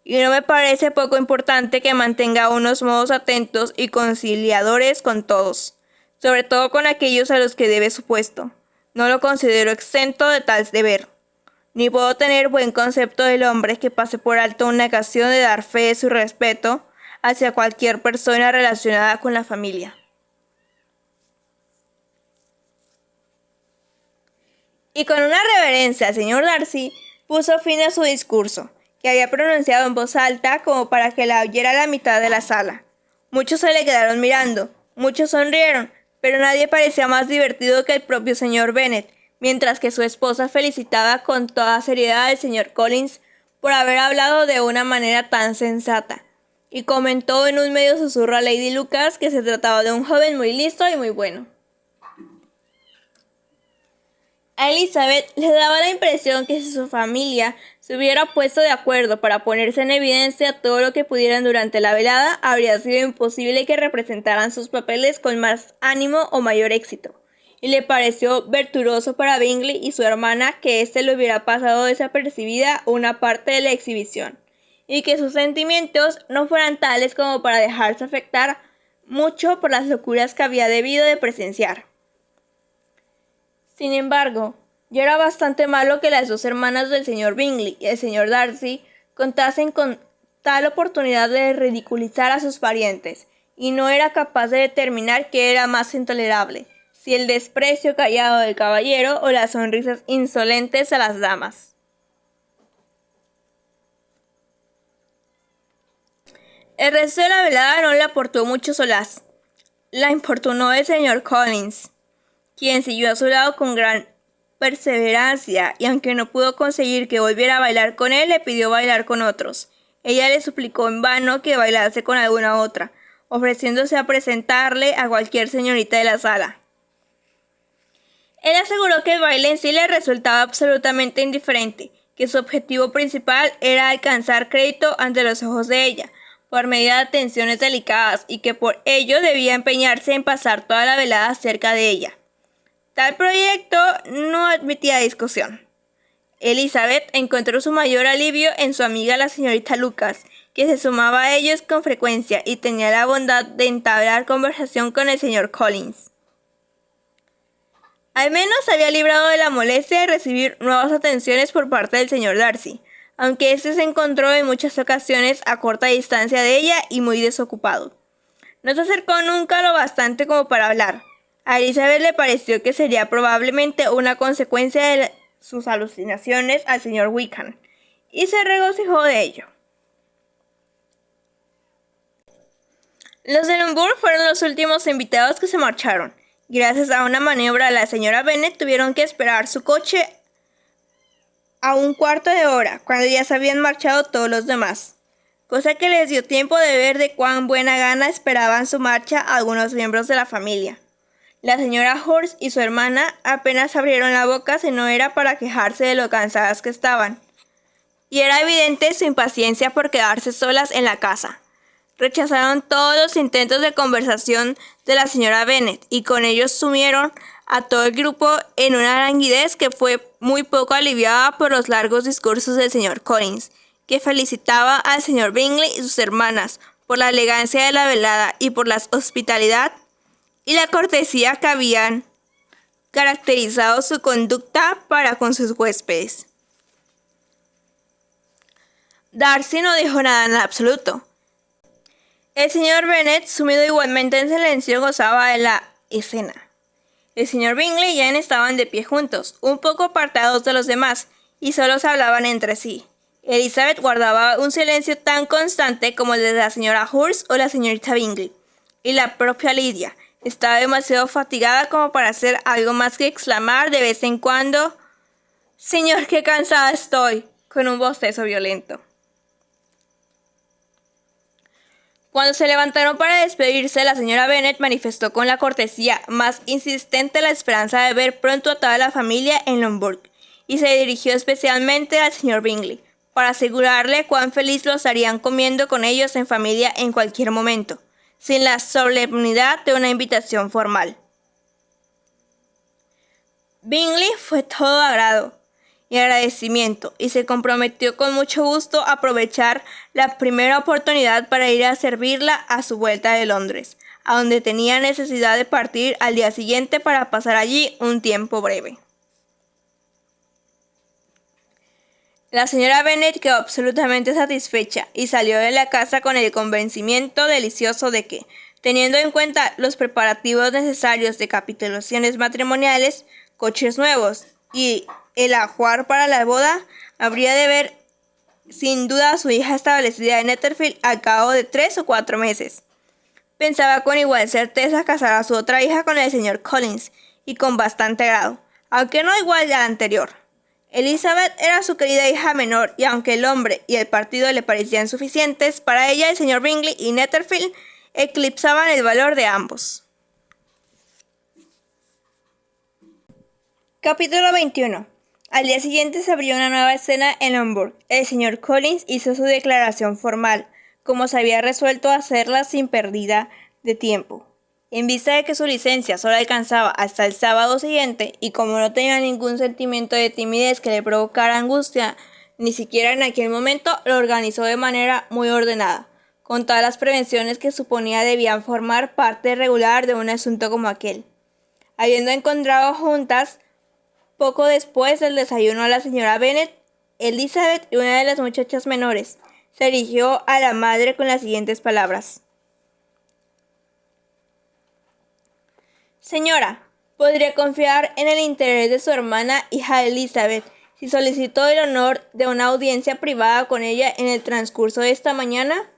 Y no me parece poco importante que mantenga unos modos atentos y conciliadores con todos, sobre todo con aquellos a los que debe su puesto. No lo considero exento de tal deber. Ni puedo tener buen concepto del hombre que pase por alto una ocasión de dar fe de su respeto hacia cualquier persona relacionada con la familia. Y con una reverencia, el señor Darcy puso fin a su discurso, que había pronunciado en voz alta como para que la oyera la mitad de la sala. Muchos se le quedaron mirando, muchos sonrieron, pero nadie parecía más divertido que el propio señor Bennet, mientras que su esposa felicitaba con toda seriedad al señor Collins por haber hablado de una manera tan sensata, y comentó en un medio susurro a Lady Lucas que se trataba de un joven muy listo y muy bueno. A Elizabeth le daba la impresión que si su familia se hubiera puesto de acuerdo para ponerse en evidencia todo lo que pudieran durante la velada, habría sido imposible que representaran sus papeles con más ánimo o mayor éxito. Y le pareció virtuoso para Bingley y su hermana que éste le hubiera pasado desapercibida una parte de la exhibición, y que sus sentimientos no fueran tales como para dejarse afectar mucho por las locuras que había debido de presenciar. Sin embargo, ya era bastante malo que las dos hermanas del señor Bingley y el señor Darcy contasen con tal oportunidad de ridiculizar a sus parientes, y no era capaz de determinar qué era más intolerable, si el desprecio callado del caballero o las sonrisas insolentes a las damas. El resto de la velada no le aportó mucho solaz. La importunó el señor Collins, quien siguió a su lado con gran perseverancia, y aunque no pudo conseguir que volviera a bailar con él, le pidió bailar con otros. Ella le suplicó en vano que bailase con alguna otra, ofreciéndose a presentarle a cualquier señorita de la sala. Él aseguró que el baile en sí le resultaba absolutamente indiferente, que su objetivo principal era alcanzar crédito ante los ojos de ella, por medio de atenciones delicadas, y que por ello debía empeñarse en pasar toda la velada cerca de ella. Tal proyecto no admitía discusión. Elizabeth encontró su mayor alivio en su amiga la señorita Lucas, que se sumaba a ellos con frecuencia y tenía la bondad de entablar conversación con el señor Collins. Al menos se había librado de la molestia de recibir nuevas atenciones por parte del señor Darcy, aunque éste se encontró en muchas ocasiones a corta distancia de ella y muy desocupado. No se acercó nunca lo bastante como para hablar. A Elizabeth le pareció que sería probablemente una consecuencia de sus alucinaciones al señor Wickham, y se regocijó de ello. Los de Lombard fueron los últimos invitados que se marcharon. Gracias a una maniobra, la señora Bennet tuvieron que esperar su coche a un cuarto de hora, cuando ya se habían marchado todos los demás, cosa que les dio tiempo de ver de cuán buena gana esperaban su marcha a algunos miembros de la familia. La señora Hurst y su hermana apenas abrieron la boca si no era para quejarse de lo cansadas que estaban, y era evidente su impaciencia por quedarse solas en la casa. Rechazaron todos los intentos de conversación de la señora Bennet, y con ellos sumieron a todo el grupo en una languidez que fue muy poco aliviada por los largos discursos del señor Collins, que felicitaba al señor Bingley y sus hermanas por la elegancia de la velada y por la hospitalidad y la cortesía que habían caracterizado su conducta para con sus huéspedes. Darcy no dijo nada en absoluto. El señor Bennet, sumido igualmente en silencio, gozaba de la escena. El señor Bingley y Jane estaban de pie juntos, un poco apartados de los demás, y solo se hablaban entre sí. Elizabeth guardaba un silencio tan constante como el de la señora Hurst o la señorita Bingley, y la propia Lydia estaba demasiado fatigada como para hacer algo más que exclamar de vez en cuando: «Señor, qué cansada estoy», con un bostezo violento. Cuando se levantaron para despedirse, la señora Bennet manifestó con la cortesía más insistente la esperanza de ver pronto a toda la familia en Longbourn, y se dirigió especialmente al señor Bingley, para asegurarle cuán feliz lo estarían comiendo con ellos en familia en cualquier momento, sin la solemnidad de una invitación formal. Bingley fue todo agrado y agradecimiento, y se comprometió con mucho gusto a aprovechar la primera oportunidad para ir a servirla a su vuelta de Londres, a donde tenía necesidad de partir al día siguiente para pasar allí un tiempo breve. La señora Bennet quedó absolutamente satisfecha y salió de la casa con el convencimiento delicioso de que, teniendo en cuenta los preparativos necesarios de capitulaciones matrimoniales, coches nuevos y el ajuar para la boda, habría de ver sin duda a su hija establecida en Netherfield al cabo de 3 o 4 meses. Pensaba con igual certeza casar a su otra hija con el señor Collins, y con bastante grado, aunque no igual a la anterior. Elizabeth era su querida hija menor, y aunque el hombre y el partido le parecían suficientes, para ella el señor Bingley y Netherfield eclipsaban el valor de ambos. Capítulo 21. Al día siguiente se abrió una nueva escena en Longbourn. El señor Collins hizo su declaración formal, como se había resuelto a hacerla sin pérdida de tiempo. En vista de que su licencia solo alcanzaba hasta el sábado siguiente, y como no tenía ningún sentimiento de timidez que le provocara angustia, ni siquiera en aquel momento, lo organizó de manera muy ordenada, con todas las prevenciones que suponía debían formar parte regular de un asunto como aquel. Habiendo encontrado juntas poco después del desayuno a la señora Bennet, Elizabeth y una de las muchachas menores, se dirigió a la madre con las siguientes palabras: «Señora, ¿podría confiar en el interés de su hermana hija Elizabeth si solicitó el honor de una audiencia privada con ella en el transcurso de esta mañana?»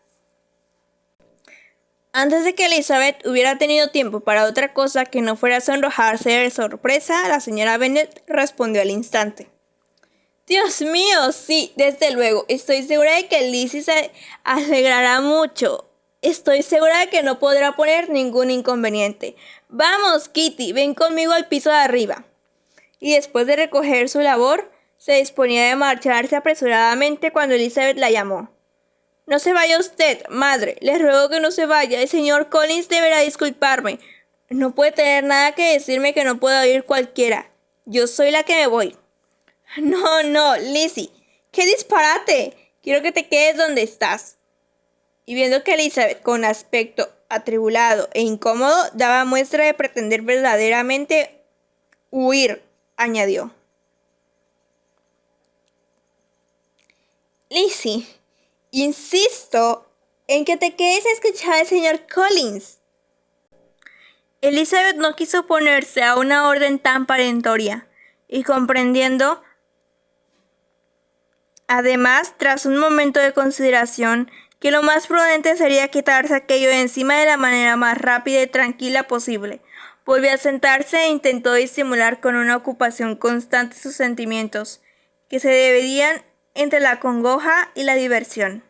Antes de que Elizabeth hubiera tenido tiempo para otra cosa que no fuera sonrojarse de sorpresa, la señora Bennet respondió al instante: «Dios mío, sí, desde luego. Estoy segura de que Lizzie se alegrará mucho. Estoy segura de que no podrá poner ningún inconveniente. Vamos, Kitty, ven conmigo al piso de arriba». Y después de recoger su labor, se disponía de marcharse apresuradamente cuando Elizabeth la llamó. «No se vaya usted, madre. Les ruego que no se vaya. El señor Collins deberá disculparme. No puede tener nada que decirme que no pueda oír cualquiera. Yo soy la que me voy». «No, no, Lizzie. ¡Qué disparate! Quiero que te quedes donde estás». Y viendo que Elizabeth, con aspecto atribulado e incómodo, daba muestra de pretender verdaderamente huir, añadió: «Lizzie, insisto en que te quedes a escuchar al señor Collins». Elizabeth no quiso oponerse a una orden tan perentoria, y comprendiendo, además, tras un momento de consideración, que lo más prudente sería quitarse aquello de encima de la manera más rápida y tranquila posible, volvió a sentarse e intentó disimular con una ocupación constante sus sentimientos, que se dividían entre la congoja y la diversión.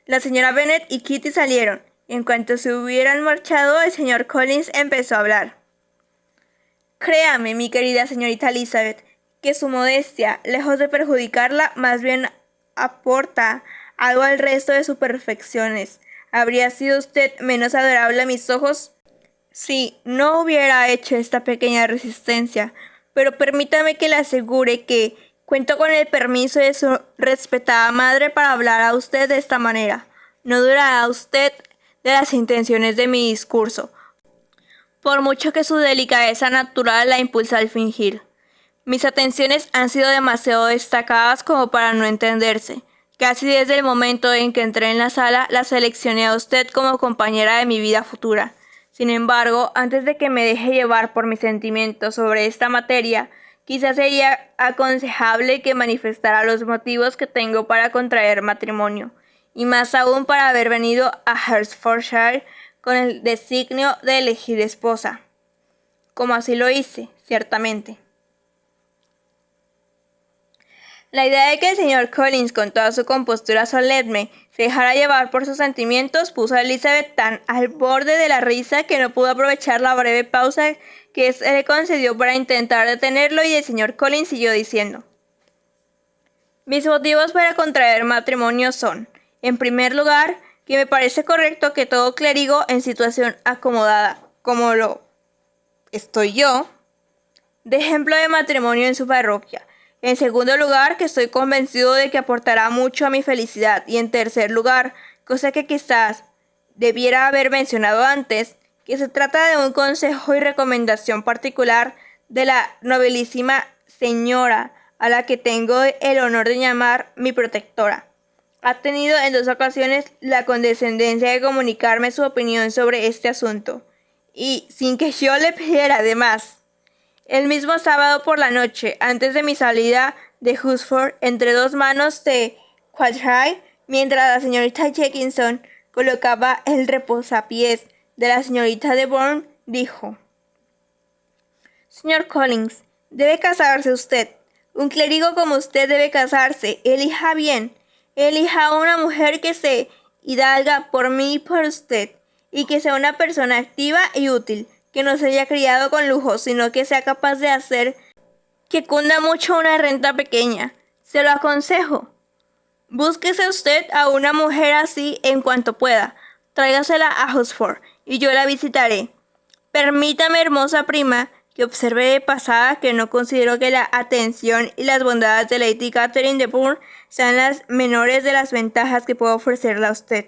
La señora Bennet y Kitty salieron, y en cuanto se hubieran marchado, el señor Collins empezó a hablar. «Créame, mi querida señorita Elizabeth, que su modestia, lejos de perjudicarla, más bien aporta algo al resto de sus perfecciones. Habría sido usted menos adorable a mis ojos si no hubiera hecho esta pequeña resistencia, pero permítame que le asegure que cuento con el permiso de su respetada madre para hablar a usted de esta manera. No durará usted de las intenciones de mi discurso, por mucho que su delicadeza natural la impulsa al fingir. Mis atenciones han sido demasiado destacadas como para no entenderse. Casi desde el momento en que entré en la sala, la seleccioné a usted como compañera de mi vida futura. Sin embargo, antes de que me deje llevar por mis sentimientos sobre esta materia, quizás sería aconsejable que manifestara los motivos que tengo para contraer matrimonio, y más aún para haber venido a Hertfordshire con el designio de elegir esposa, como así lo hice, ciertamente. La idea de que el señor Collins, con toda su compostura solemne, se dejara llevar por sus sentimientos, puso a Elizabeth tan al borde de la risa que no pudo aprovechar la breve pausa que se le concedió para intentar detenerlo, y el señor Collins siguió diciendo: mis motivos para contraer matrimonio son, en primer lugar, que me parece correcto que todo clérigo en situación acomodada, como lo estoy yo, dé ejemplo de matrimonio en su parroquia. En segundo lugar, que estoy convencido de que aportará mucho a mi felicidad. Y en tercer lugar, cosa que quizás debiera haber mencionado antes, que se trata de un consejo y recomendación particular de la nobilísima señora a la que tengo el honor de llamar mi protectora. Ha tenido en 2 ocasiones la condescendencia de comunicarme su opinión sobre este asunto, y sin que yo le pidiera además. El mismo sábado por la noche, antes de mi salida de Hunsford, entre 2 manos de Quadrant, mientras la señorita Jenkinson colocaba el reposapiés de la señorita de Bourne, dijo: señor Collins, debe casarse usted. Un clérigo como usted debe casarse. Elija bien. Elija a una mujer que se hidalga por mí y por usted, y que sea una persona activa y útil, que no se haya criado con lujo, sino que sea capaz de hacer que cunda mucho una renta pequeña. Se lo aconsejo. Búsquese usted a una mujer así en cuanto pueda. Tráigasela a Hunsford y yo la visitaré. Permítame, hermosa prima, que observe de pasada que no considero que la atención y las bondades de Lady Catherine de Bourne sean las menores de las ventajas que puedo ofrecerle a usted.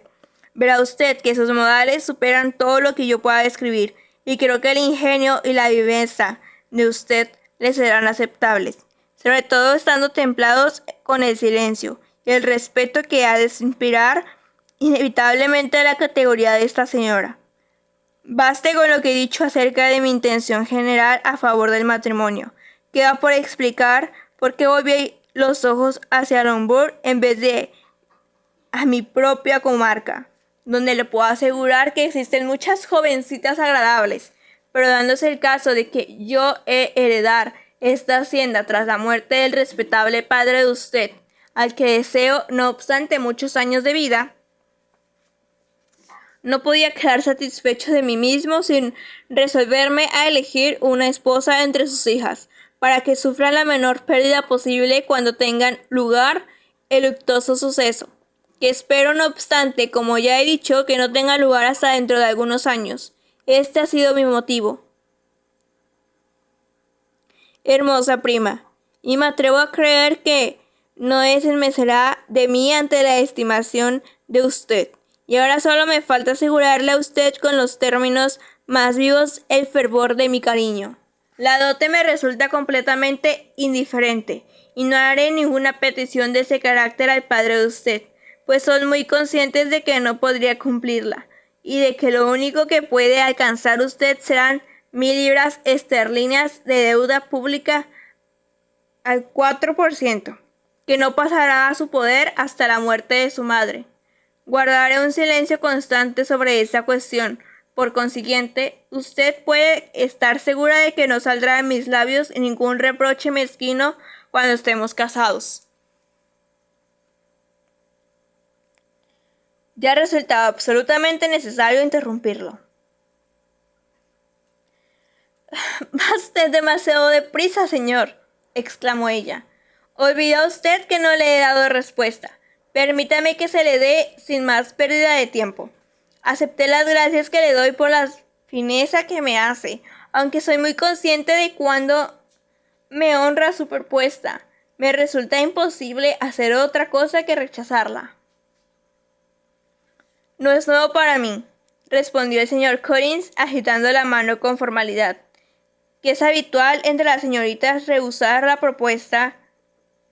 Verá usted que sus modales superan todo lo que yo pueda describir, y creo que el ingenio y la viveza de usted le serán aceptables, sobre todo estando templados con el silencio y el respeto que ha de inspirar inevitablemente la categoría de esta señora. Baste con lo que he dicho acerca de mi intención general a favor del matrimonio. Queda por explicar por qué volví los ojos hacia Lombard en vez de a mi propia comarca, donde le puedo asegurar que existen muchas jovencitas agradables, pero dándose el caso de que yo he heredar esta hacienda tras la muerte del respetable padre de usted, al que deseo, no obstante, muchos años de vida, no podía quedar satisfecho de mí mismo sin resolverme a elegir una esposa entre sus hijas, para que sufran la menor pérdida posible cuando tengan lugar el luctuoso suceso, que espero, no obstante, como ya he dicho, que no tenga lugar hasta dentro de algunos años. Este ha sido mi motivo. Hermosa prima, y me atrevo a creer que no desmerecerá de mí ante la estimación de usted. Y ahora solo me falta asegurarle a usted con los términos más vivos el fervor de mi cariño. La dote me resulta completamente indiferente, y no haré ninguna petición de ese carácter al padre de usted, pues son muy conscientes de que no podría cumplirla, y de que lo único que puede alcanzar usted serán 1000 libras esterlinas de deuda pública al 4%, que no pasará a su poder hasta la muerte de su madre. Guardaré un silencio constante sobre esa cuestión. Por consiguiente, usted puede estar segura de que no saldrá de mis labios ningún reproche mezquino cuando estemos casados. Ya resultaba absolutamente necesario interrumpirlo. «Va usted demasiado deprisa, señor», exclamó ella. «Olvida usted que no le he dado respuesta. Permítame que se le dé sin más pérdida de tiempo. Acepté las gracias que le doy por la fineza que me hace, aunque soy muy consciente de cuando me honra su propuesta. Me resulta imposible hacer otra cosa que rechazarla». «No es nuevo para mí», respondió el señor Collins agitando la mano con formalidad, «que es habitual entre las señoritas rehusar la propuesta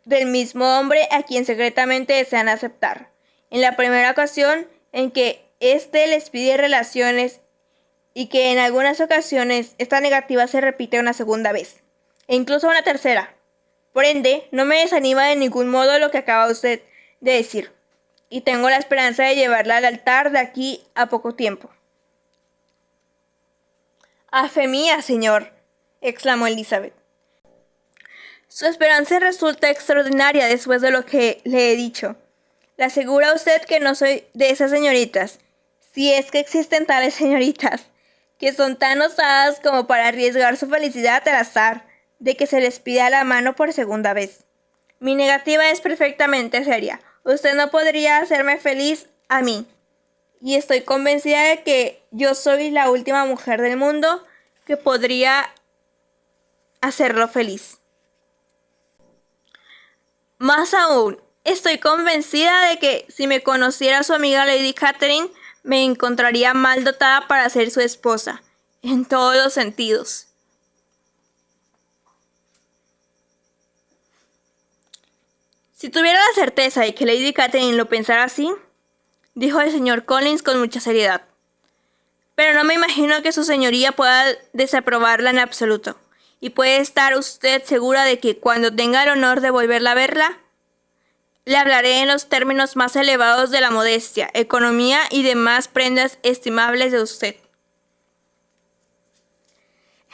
del mismo hombre a quien secretamente desean aceptar. En la primera ocasión en que éste les pide relaciones y que en algunas ocasiones esta negativa se repite una segunda vez, e incluso una tercera. Por ende, no me desanima de ningún modo lo que acaba usted de decir, y tengo la esperanza de llevarla al altar de aquí a poco tiempo. ¡A fe mía, señor!, exclamó Elizabeth. Su esperanza resulta extraordinaria después de lo que le he dicho. Le aseguro a usted que no soy de esas señoritas, si es que existen tales señoritas, que son tan osadas como para arriesgar su felicidad al azar de que se les pida la mano por segunda vez. Mi negativa es perfectamente seria. Usted no podría hacerme feliz a mí, y estoy convencida de que yo soy la última mujer del mundo que podría hacerlo feliz. Más aún, estoy convencida de que si me conociera su amiga Lady Catherine, me encontraría mal dotada para ser su esposa, en todos los sentidos. Si tuviera la certeza de que Lady Catherine lo pensara así, dijo el señor Collins con mucha seriedad, pero no me imagino que su señoría pueda desaprobarla en absoluto, y puede estar usted segura de que cuando tenga el honor de volverla a verla, le hablaré en los términos más elevados de la modestia, economía y demás prendas estimables de usted.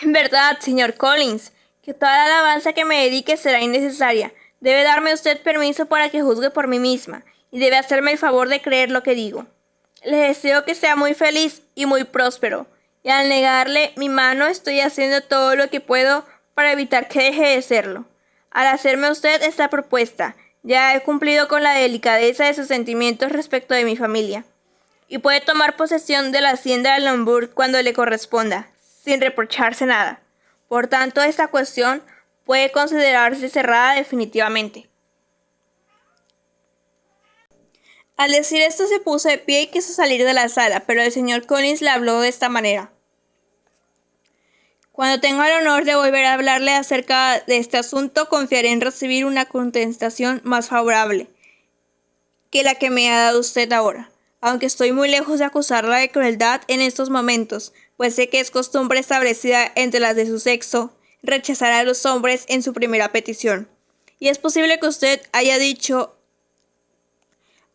En verdad, señor Collins, que toda la alabanza que me dedique será innecesaria. Debe darme usted permiso para que juzgue por mí misma, y debe hacerme el favor de creer lo que digo. Le deseo que sea muy feliz y muy próspero, y al negarle mi mano estoy haciendo todo lo que puedo para evitar que deje de serlo. Al hacerme usted esta propuesta, ya he cumplido con la delicadeza de sus sentimientos respecto de mi familia, y puede tomar posesión de la hacienda de Lombard cuando le corresponda, sin reprocharse nada. Por tanto, esta cuestión puede considerarse cerrada definitivamente. Al decir esto se puso de pie y quiso salir de la sala, pero el señor Collins le habló de esta manera. Cuando tenga el honor de volver a hablarle acerca de este asunto, confiaré en recibir una contestación más favorable que la que me ha dado usted ahora, aunque estoy muy lejos de acusarla de crueldad en estos momentos, pues sé que es costumbre establecida entre las de su sexo rechazar a los hombres en su primera petición. Y es posible que usted haya dicho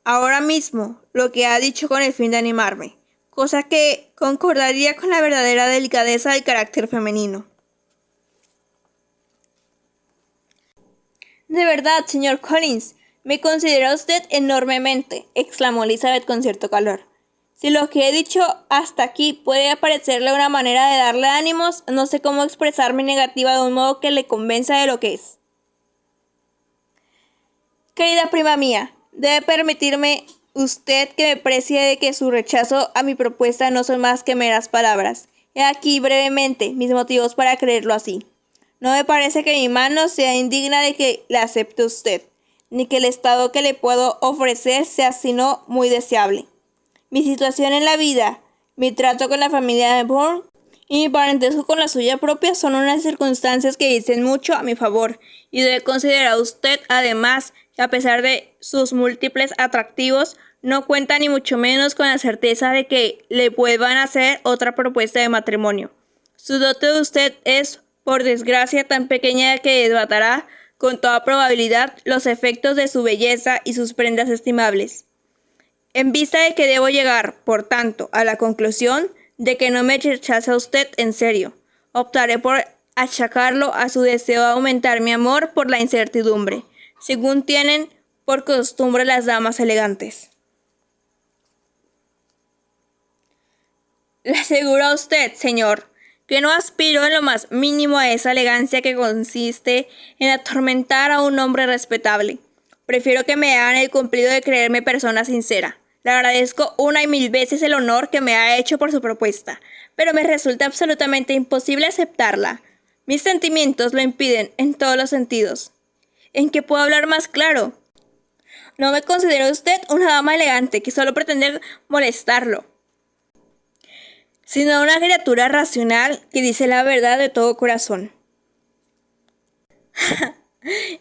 ahora mismo lo que ha dicho con el fin de animarme, cosa que concordaría con la verdadera delicadeza del carácter femenino. De verdad, señor Collins, me considera usted enormemente, exclamó Elizabeth con cierto calor. Si lo que he dicho hasta aquí puede parecerle una manera de darle ánimos, no sé cómo expresar mi negativa de un modo que le convenza de lo que es. Querida prima mía, debe permitirme usted que me precie de que su rechazo a mi propuesta no son más que meras palabras. He aquí brevemente mis motivos para creerlo así. No me parece que mi mano sea indigna de que la acepte usted, ni que el estado que le puedo ofrecer sea sino muy deseable. Mi situación en la vida, mi trato con la familia de Bourne y mi parentesco con la suya propia son unas circunstancias que dicen mucho a mi favor, y debe considerar usted además que a pesar de sus múltiples atractivos, no cuenta ni mucho menos con la certeza de que le vuelvan a hacer otra propuesta de matrimonio. Su dote de usted es, por desgracia, tan pequeña que desbatará con toda probabilidad los efectos de su belleza y sus prendas estimables. En vista de que debo llegar, por tanto, a la conclusión de que no me rechaza usted en serio, optaré por achacarlo a su deseo de aumentar mi amor por la incertidumbre, según tienen por costumbre las damas elegantes. Le aseguro a usted, señor, que no aspiro en lo más mínimo a esa elegancia que consiste en atormentar a un hombre respetable. Prefiero que me hagan el cumplido de creerme persona sincera. Le agradezco una y mil veces el honor que me ha hecho por su propuesta, pero me resulta absolutamente imposible aceptarla. Mis sentimientos lo impiden en todos los sentidos. ¿En qué puedo hablar más claro? No me considera usted una dama elegante que solo pretende molestarlo, sino una criatura racional que dice la verdad de todo corazón.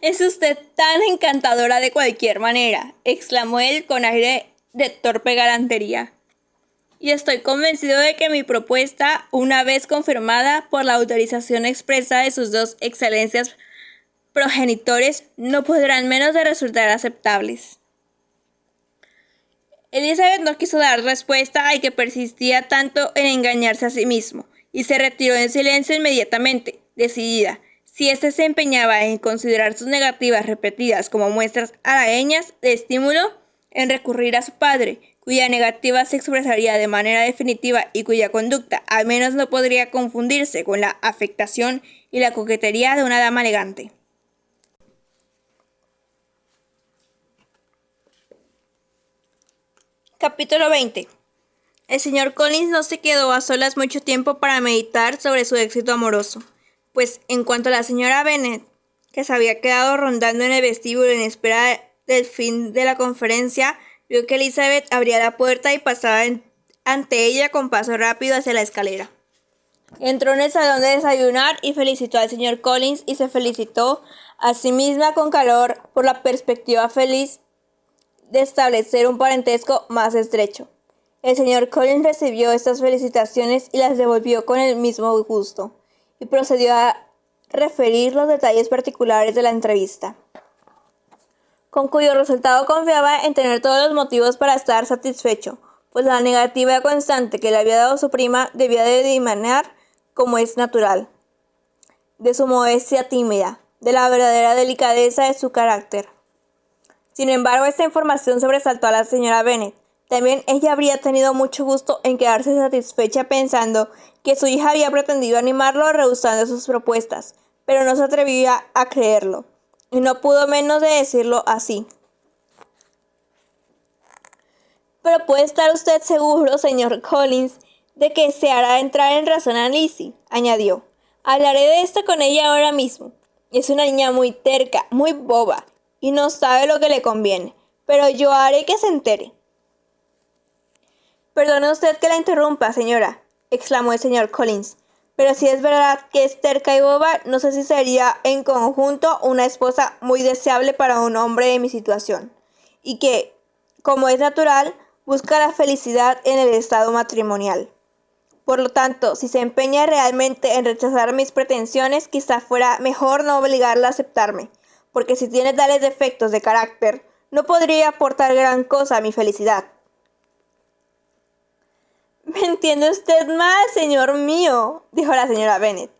Es usted tan encantadora de cualquier manera, exclamó él con aire de torpe galantería. y estoy convencido de que mi propuesta, una vez confirmada por la autorización expresa de sus dos excelencias progenitores, no podrán menos de resultar aceptables. Elizabeth no quiso dar respuesta al que persistía tanto en engañarse a sí mismo, y se retiró en silencio inmediatamente, decidida, si éste se empeñaba en considerar sus negativas repetidas como muestras halagüeñas de estímulo, en recurrir a su padre, cuya negativa se expresaría de manera definitiva y cuya conducta al menos no podría confundirse con la afectación y la coquetería de una dama elegante. Capítulo 20. El señor Collins no se quedó a solas mucho tiempo para meditar sobre su éxito amoroso, pues en cuanto a la señora Bennet, que se había quedado rondando en el vestíbulo en espera del fin de la conferencia, vio que Elizabeth abría la puerta y pasaba ante ella con paso rápido hacia la escalera. Entró en el salón de desayunar y felicitó al señor Collins y se felicitó a sí misma con calor por la perspectiva feliz de establecer un parentesco más estrecho. El señor Collins recibió estas felicitaciones y las devolvió con el mismo gusto, y procedió a referir los detalles particulares de la entrevista, con cuyo resultado confiaba en tener todos los motivos para estar satisfecho, pues la negativa constante que le había dado su prima debía de dimanar, como es natural, de su modestia tímida, de la verdadera delicadeza de su carácter. Sin embargo, esta información sobresaltó a la señora Bennet. También ella habría tenido mucho gusto en quedarse satisfecha pensando que su hija había pretendido animarlo rehusando sus propuestas, pero no se atrevía a creerlo, y no pudo menos de decirlo así. Pero puede estar usted seguro, señor Collins, de que se hará entrar en razón a Lizzie, añadió. Hablaré de esto con ella ahora mismo. Es una niña muy terca, muy boba, y no sabe lo que le conviene, pero yo haré que se entere. Perdone usted que la interrumpa, señora, exclamó el señor Collins, pero si es verdad que es terca y boba, no sé si sería en conjunto una esposa muy deseable para un hombre de mi situación, y que, como es natural, busca la felicidad en el estado matrimonial. Por lo tanto, si se empeña realmente en rechazar mis pretensiones, quizá fuera mejor no obligarla a aceptarme, porque si tiene tales defectos de carácter, no podría aportar gran cosa a mi felicidad. «Me entiende usted mal, señor mío», dijo la señora Bennet.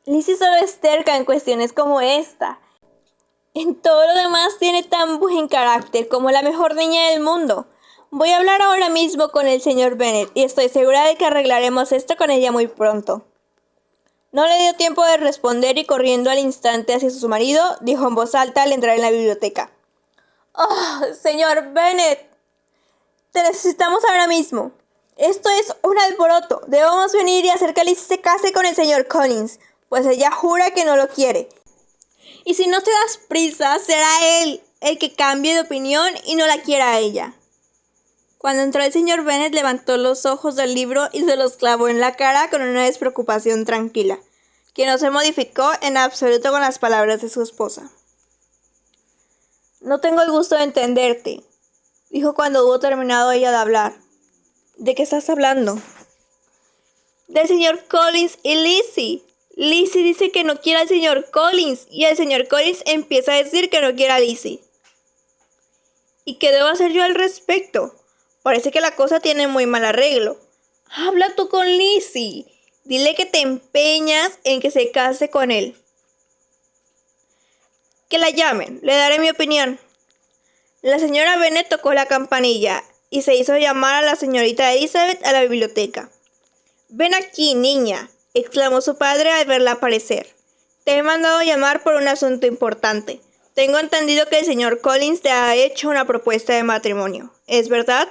«Lizzie solo es terca en cuestiones como esta. En todo lo demás tiene tan buen carácter como la mejor niña del mundo. Voy a hablar ahora mismo con el señor Bennet y estoy segura de que arreglaremos esto con ella muy pronto». No le dio tiempo de responder y corriendo al instante hacia su marido, dijo en voz alta al entrar en la biblioteca. «Oh, señor Bennet, te necesitamos ahora mismo. Esto es un alboroto. Debemos venir y hacer que Alice se case con el señor Collins, pues ella jura que no lo quiere. Y si no te das prisa, será él el que cambie de opinión y no la quiera a ella». Cuando entró el señor Bennet, levantó los ojos del libro y se los clavó en la cara con una despreocupación tranquila, que no se modificó en absoluto con las palabras de su esposa. «No tengo el gusto de entenderte», dijo cuando hubo terminado ella de hablar. «¿De qué estás hablando?» «Del señor Collins y Lizzie. Lizzie dice que no quiere al señor Collins y el señor Collins empieza a decir que no quiere a Lizzie». «¿Y qué debo hacer yo al respecto? Parece que la cosa tiene muy mal arreglo. Habla tú con Lizzie. Dile que te empeñas en que se case con él». «Que la llamen, le daré mi opinión». La señora Bennet tocó la campanilla y se hizo llamar a la señorita Elizabeth a la biblioteca. «Ven aquí, niña», exclamó su padre al verla aparecer. «Te he mandado llamar por un asunto importante. Tengo entendido que el señor Collins te ha hecho una propuesta de matrimonio. ¿Es verdad?»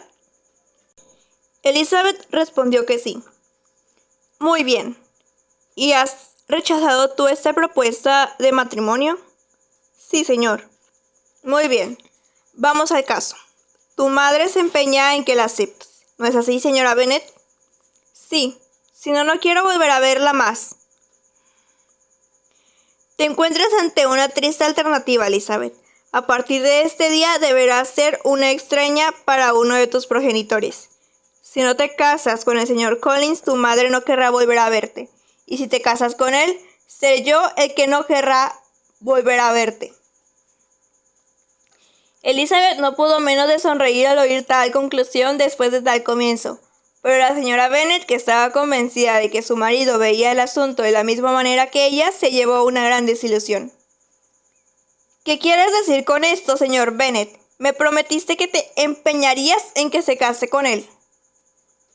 Elizabeth respondió que sí. «Muy bien. ¿Y has rechazado tú esta propuesta de matrimonio?» «Sí, señor». «Muy bien. Vamos al caso. Tu madre se empeña en que la aceptes. ¿No es así, señora Bennet?» «Sí. Si no, no quiero volver a verla más». «Te encuentras ante una triste alternativa, Elizabeth. A partir de este día deberás ser una extraña para uno de tus progenitores. Si no te casas con el señor Collins, tu madre no querrá volver a verte. Y si te casas con él, seré yo el que no querrá volver a verte. Elizabeth no pudo menos de sonreír al oír tal conclusión después de tal comienzo. Pero la señora Bennet, que estaba convencida de que su marido veía el asunto de la misma manera que ella, se llevó una gran desilusión. ¿Qué quieres decir con esto, señor Bennet? Me prometiste que te empeñarías en que se case con él.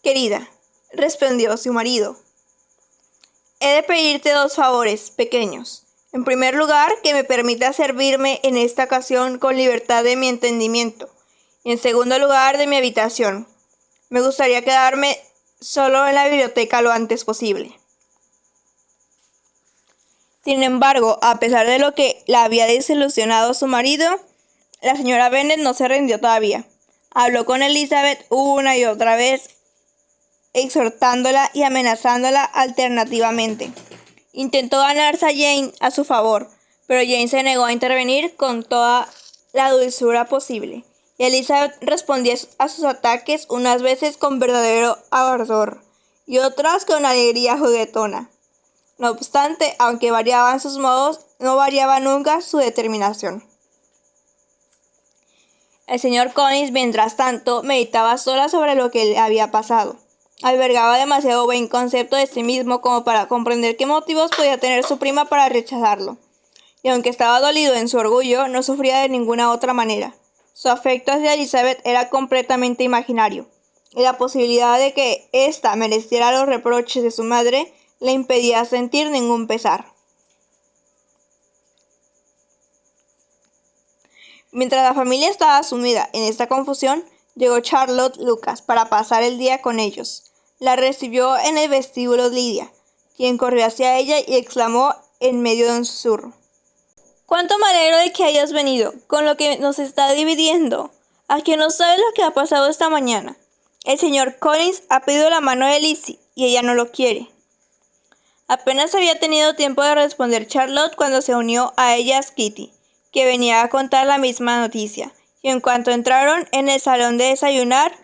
Querida, respondió su marido, he de pedirte dos favores pequeños. En primer lugar, que me permitas servirme en esta ocasión con libertad de mi entendimiento. Y en segundo lugar, de mi habitación. Me gustaría quedarme solo en la biblioteca lo antes posible. Sin embargo, a pesar de lo que la había desilusionado su marido, la señora Bennet no se rindió todavía. Habló con Elizabeth una y otra vez, exhortándola y amenazándola alternativamente. Intentó ganarse a Jane a su favor, pero Jane se negó a intervenir con toda la dulzura posible. Y Elizabeth respondía a sus ataques unas veces con verdadero ardor y otras con alegría juguetona. No obstante, aunque variaban sus modos, no variaba nunca su determinación. El señor Collins, mientras tanto, meditaba sola sobre lo que le había pasado. Albergaba demasiado buen concepto de sí mismo como para comprender qué motivos podía tener su prima para rechazarlo. Y aunque estaba dolido en su orgullo, no sufría de ninguna otra manera. Su afecto hacia Elizabeth era completamente imaginario, y la posibilidad de que ésta mereciera los reproches de su madre le impedía sentir ningún pesar. Mientras la familia estaba sumida en esta confusión, llegó Charlotte Lucas para pasar el día con ellos. La recibió en el vestíbulo Lydia, quien corrió hacia ella y exclamó en medio de un susurro: «¡Cuánto me alegro de que hayas venido, con lo que nos está dividiendo! ¿A que no sabes lo que ha pasado esta mañana? El señor Collins ha pedido la mano de Lizzie y ella no lo quiere». Apenas había tenido tiempo de responder Charlotte cuando se unió a ellas Kitty, que venía a contar la misma noticia, y en cuanto entraron en el salón de desayunar,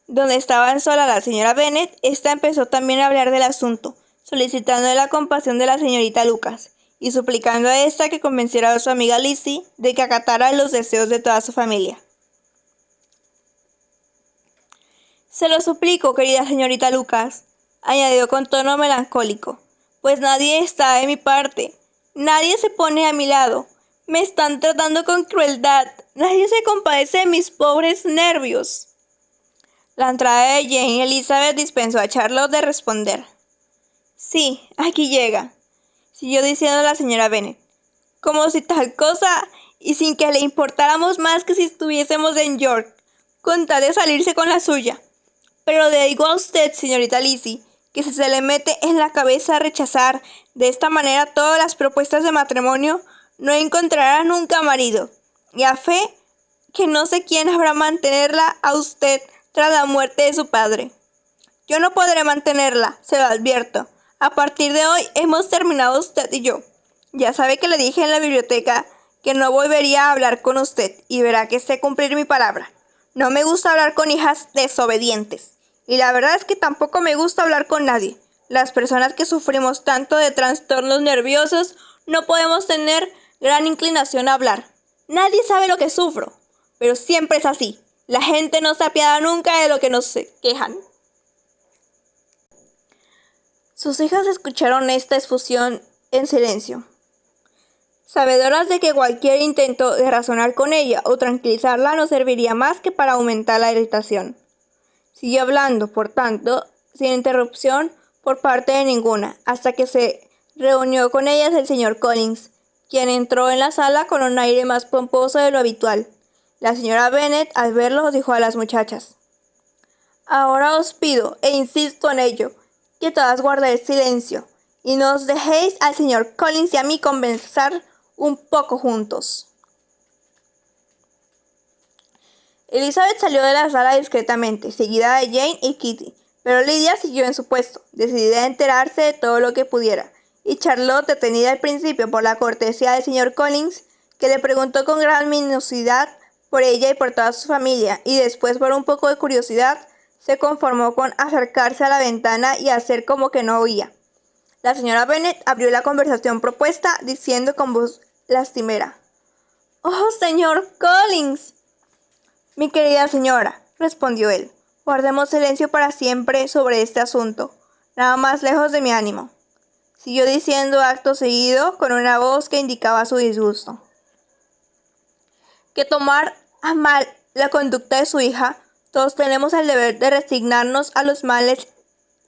donde estaban sola la señora Bennet, ésta empezó también a hablar del asunto, solicitando la compasión de la señorita Lucas, y suplicando a ésta que convenciera a su amiga Lizzie de que acatara los deseos de toda su familia. «Se lo suplico, querida señorita Lucas», añadió con tono melancólico, «pues nadie está de mi parte, nadie se pone a mi lado, me están tratando con crueldad, nadie se compadece de mis pobres nervios». La entrada de Jane y Elizabeth dispensó a Charlotte de responder. «Sí, aquí llega», siguió diciendo la señora Bennet, «como si tal cosa, y sin que le importáramos más que si estuviésemos en York, con tal de salirse con la suya. Pero le digo a usted, señorita Lizzie, que si se le mete en la cabeza rechazar de esta manera todas las propuestas de matrimonio, no encontrará nunca marido, y a fe que no sé quién habrá mantenerla a usted tras la muerte de su padre. Yo no podré mantenerla, se lo advierto. A partir de hoy hemos terminado usted y yo. Ya sabe que le dije en la biblioteca que no volvería a hablar con usted, y verá que sé cumplir mi palabra. No me gusta hablar con hijas desobedientes, y la verdad es que tampoco me gusta hablar con nadie. Las personas que sufrimos tanto de trastornos nerviosos no podemos tener gran inclinación a hablar. Nadie sabe lo que sufro, pero siempre es así. La gente no se apiada nunca de lo que nos quejan». Sus hijas escucharon esta efusión en silencio, sabedoras de que cualquier intento de razonar con ella o tranquilizarla no serviría más que para aumentar la irritación. Siguió hablando, por tanto, sin interrupción por parte de ninguna, hasta que se reunió con ellas el señor Collins, quien entró en la sala con un aire más pomposo de lo habitual. La señora Bennet, al verlo, dijo a las muchachas: «Ahora os pido, e insisto en ello, que todas guardéis silencio, y no os dejéis al señor Collins y a mí conversar un poco juntos». Elizabeth salió de la sala discretamente, seguida de Jane y Kitty, pero Lydia siguió en su puesto, decidida a enterarse de todo lo que pudiera, y Charlotte, detenida al principio por la cortesía del señor Collins, que le preguntó con gran minuciosidad por ella y por toda su familia, y después por un poco de curiosidad, se conformó con acercarse a la ventana y hacer como que no oía. La señora Bennet abrió la conversación propuesta, diciendo con voz lastimera: «¡Oh, señor Collins!». «Mi querida señora», respondió él, «guardemos silencio para siempre sobre este asunto. Nada más lejos de mi ánimo», siguió diciendo acto seguido, con una voz que indicaba su disgusto, «que tomar a mal la conducta de su hija, todos tenemos el deber de resignarnos a los males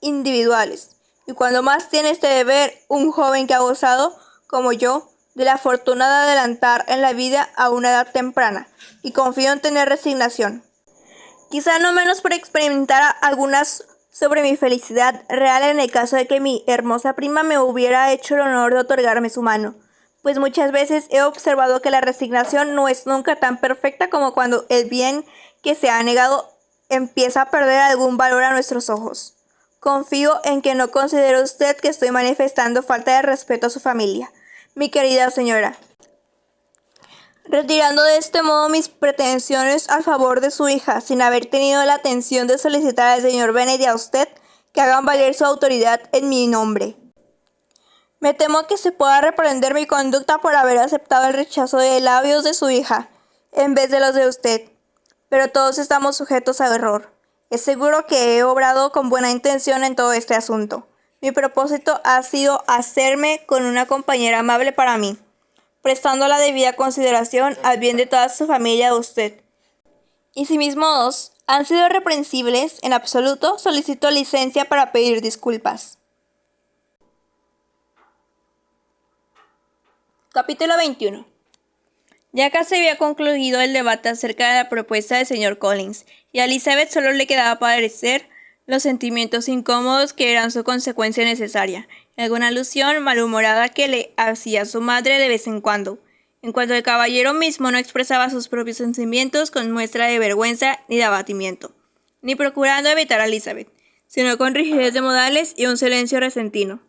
individuales. Y cuando más tiene este deber un joven que ha gozado, como yo, de la fortuna de adelantar en la vida a una edad temprana, y confío en tener resignación, quizá no menos por experimentar algunas sobre mi felicidad real en el caso de que mi hermosa prima me hubiera hecho el honor de otorgarme su mano, pues muchas veces he observado que la resignación no es nunca tan perfecta como cuando el bien que se ha negado empieza a perder algún valor a nuestros ojos. Confío en que no considere usted que estoy manifestando falta de respeto a su familia, mi querida señora, retirando de este modo mis pretensiones al favor de su hija, sin haber tenido la atención de solicitar al señor Bennet y a usted que hagan valer su autoridad en mi nombre. Me temo que se pueda reprender mi conducta por haber aceptado el rechazo de labios de su hija, en vez de los de usted, pero todos estamos sujetos a error. Es seguro que he obrado con buena intención en todo este asunto. Mi propósito ha sido hacerme con una compañera amable para mí, prestando la debida consideración al bien de toda su familia de usted. Y si mis modos han sido reprensibles en absoluto, solicito licencia para pedir disculpas. Capítulo 21. Ya casi había concluido el debate acerca de la propuesta del señor Collins, y a Elizabeth solo le quedaba padecer los sentimientos incómodos que eran su consecuencia necesaria, y alguna alusión malhumorada que le hacía su madre de vez en cuando. En cuanto el caballero mismo no expresaba sus propios sentimientos con muestra de vergüenza ni de abatimiento, ni procurando evitar a Elizabeth, sino con rigidez de modales y un silencio resentino.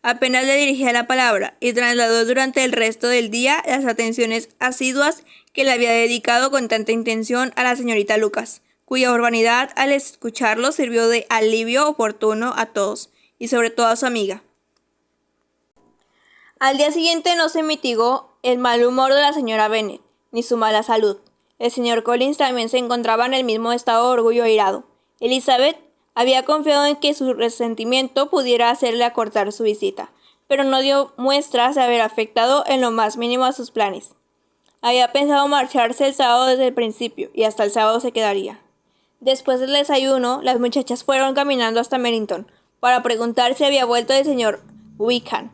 Apenas le dirigía la palabra y trasladó durante el resto del día las atenciones asiduas que le había dedicado con tanta intención a la señorita Lucas, cuya urbanidad al escucharlo sirvió de alivio oportuno a todos, y sobre todo a su amiga. Al día siguiente no se mitigó el mal humor de la señora Bennet, ni su mala salud. El señor Collins también se encontraba en el mismo estado de orgullo airado. Elizabeth había confiado en que su resentimiento pudiera hacerle acortar su visita, pero no dio muestras de haber afectado en lo más mínimo a sus planes. Había pensado marcharse el sábado desde el principio, y hasta el sábado se quedaría. Después del desayuno, las muchachas fueron caminando hasta Merrington para preguntar si había vuelto el señor Wickham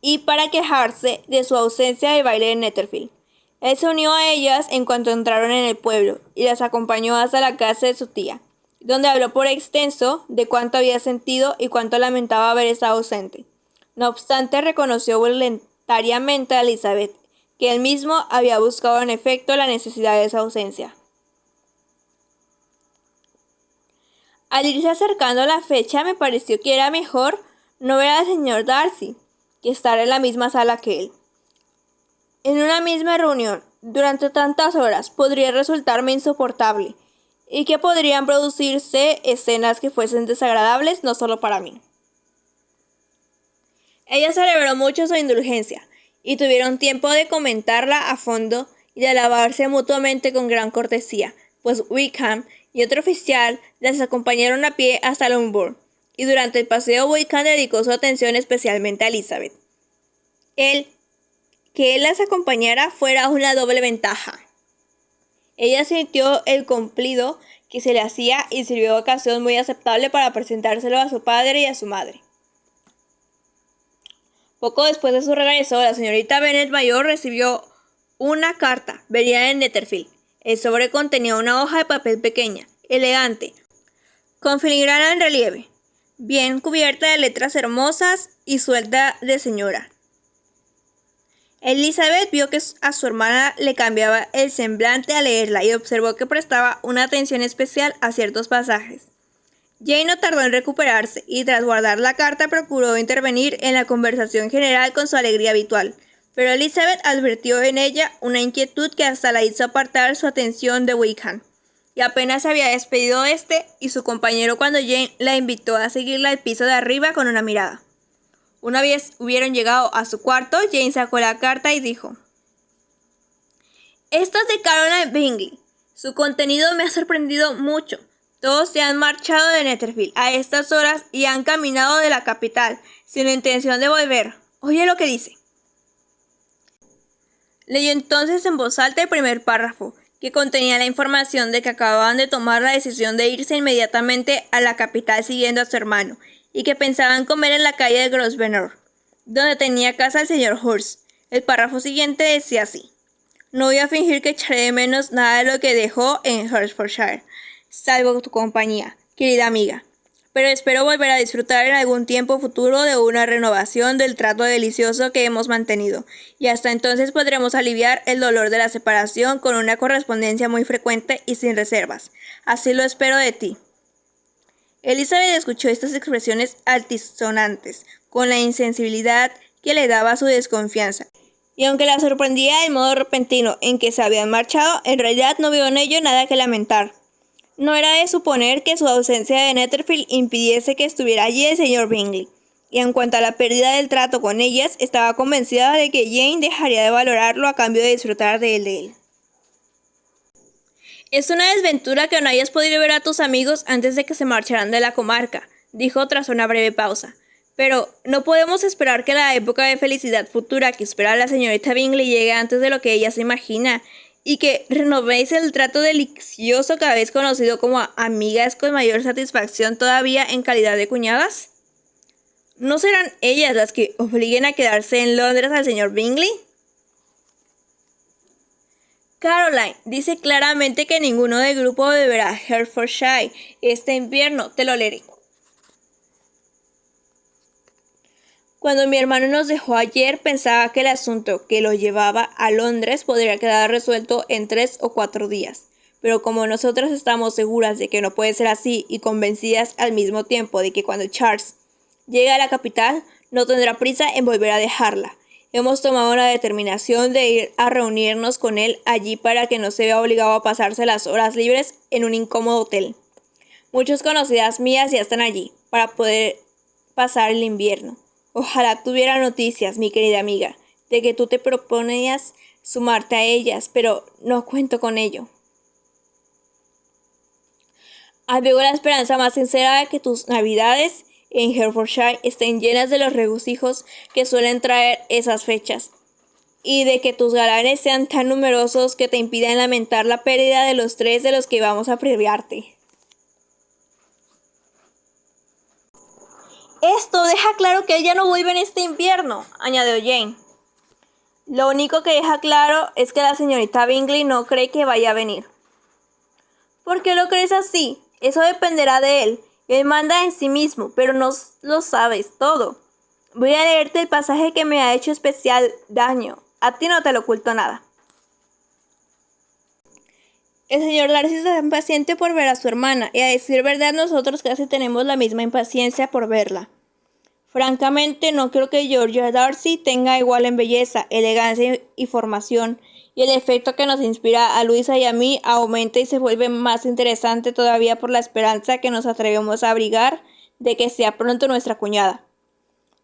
y para quejarse de su ausencia del baile de Netherfield. Él se unió a ellas en cuanto entraron en el pueblo y las acompañó hasta la casa de su tía, donde habló por extenso de cuánto había sentido y cuánto lamentaba haber estado ausente. No obstante, reconoció voluntariamente a Elizabeth que él mismo había buscado en efecto la necesidad de esa ausencia. Al irse acercando a la fecha, me pareció que era mejor no ver al señor Darcy que estar en la misma sala que él. En una misma reunión, durante tantas horas, podría resultarme insoportable, y que podrían producirse escenas que fuesen desagradables no solo para mí. Ella celebró mucho su indulgencia, y tuvieron tiempo de comentarla a fondo y de alabarse mutuamente con gran cortesía, pues Wickham y otro oficial las acompañaron a pie hasta Longbourn, y durante el paseo Wickham dedicó su atención especialmente a Elizabeth. Que él las acompañara fuera una doble ventaja. Ella sintió el cumplido que se le hacía y sirvió de ocasión muy aceptable para presentárselo a su padre y a su madre. Poco después de su regreso, la señorita Bennet mayor recibió una carta, venida en Netherfield. El sobre contenía una hoja de papel pequeña, elegante, con filigrana en relieve, bien cubierta de letras hermosas y suelta de señora. Elizabeth vio que a su hermana le cambiaba el semblante al leerla y observó que prestaba una atención especial a ciertos pasajes. Jane no tardó en recuperarse y tras guardar la carta procuró intervenir en la conversación general con su alegría habitual, pero Elizabeth advirtió en ella una inquietud que hasta la hizo apartar su atención de Wickham, y y apenas se había despedido y su compañero cuando Jane la invitó a seguirla al piso de arriba con una mirada. Una vez hubieron llegado a su cuarto, Jane sacó la carta y dijo: «Esta es de Caroline Bingley. Su contenido me ha sorprendido mucho. Todos se han marchado de Netherfield a estas horas y han caminado de la capital, sin la intención de volver. Oye lo que dice». Leyó entonces en voz alta el primer párrafo, que contenía la información de que acababan de tomar la decisión de irse inmediatamente a la capital siguiendo a su hermano, y que pensaban comer en la calle de Grosvenor, donde tenía casa el señor Hurst. El párrafo siguiente decía así: «No voy a fingir que echaré de menos nada de lo que dejó en Hertfordshire, salvo tu compañía, querida amiga. Pero espero volver a disfrutar en algún tiempo futuro de una renovación del trato delicioso que hemos mantenido, y hasta entonces podremos aliviar el dolor de la separación con una correspondencia muy frecuente y sin reservas. Así lo espero de ti». Elizabeth escuchó estas expresiones altisonantes, con la insensibilidad que le daba su desconfianza, y aunque la sorprendía el modo repentino en que se habían marchado, en realidad no vio en ello nada que lamentar. No era de suponer que su ausencia de Netherfield impidiese que estuviera allí el señor Bingley, y en cuanto a la pérdida del trato con ellas, estaba convencida de que Jane dejaría de valorarlo a cambio de disfrutar de él. «Es una desventura que no hayas podido ver a tus amigos antes de que se marcharan de la comarca», dijo tras una breve pausa. «Pero no podemos esperar que la época de felicidad futura que espera la señorita Bingley llegue antes de lo que ella se imagina, y que renovéis el trato delicioso que habéis conocido como amigas con mayor satisfacción todavía en calidad de cuñadas. ¿No serán ellas las que obliguen a quedarse en Londres al señor Bingley?» «Caroline dice claramente que ninguno del grupo beberá a Hertfordshire este invierno. Te lo leeré. Cuando mi hermano nos dejó ayer, pensaba que el asunto que lo llevaba a Londres podría quedar resuelto en 3 o 4 días. Pero como nosotras estamos seguras de que no puede ser así y convencidas al mismo tiempo de que cuando Charles llegue a la capital, no tendrá prisa en volver a dejarla, hemos tomado la determinación de ir a reunirnos con él allí para que no se vea obligado a pasarse las horas libres en un incómodo hotel. Muchas conocidas mías ya están allí para poder pasar el invierno. Ojalá tuviera noticias, mi querida amiga, de que tú te proponías sumarte a ellas, pero no cuento con ello. Abrigo la esperanza más sincera de que tus navidades en Hertfordshire estén llenas de los regocijos que suelen traer esas fechas, y de que tus galanes sean tan numerosos que te impidan lamentar la pérdida de los 3 de los que vamos a privarte. «Esto deja claro que ella no vuelve en este invierno», añadió Jane. «Lo único que deja claro es que la señorita Bingley no cree que vaya a venir». «¿Por qué lo crees así? Eso dependerá de él. Él manda en sí mismo, pero no lo sabes todo. Voy a leerte el pasaje que me ha hecho especial daño. A ti no te lo oculto nada». «El señor Darcy está impaciente por ver a su hermana, y a decir verdad nosotros casi tenemos la misma impaciencia por verla. Francamente, no creo que Georgia Darcy tenga igual en belleza, elegancia y formación, y el efecto que nos inspira a Luisa y a mí aumenta y se vuelve más interesante todavía por la esperanza que nos atrevemos a abrigar de que sea pronto nuestra cuñada.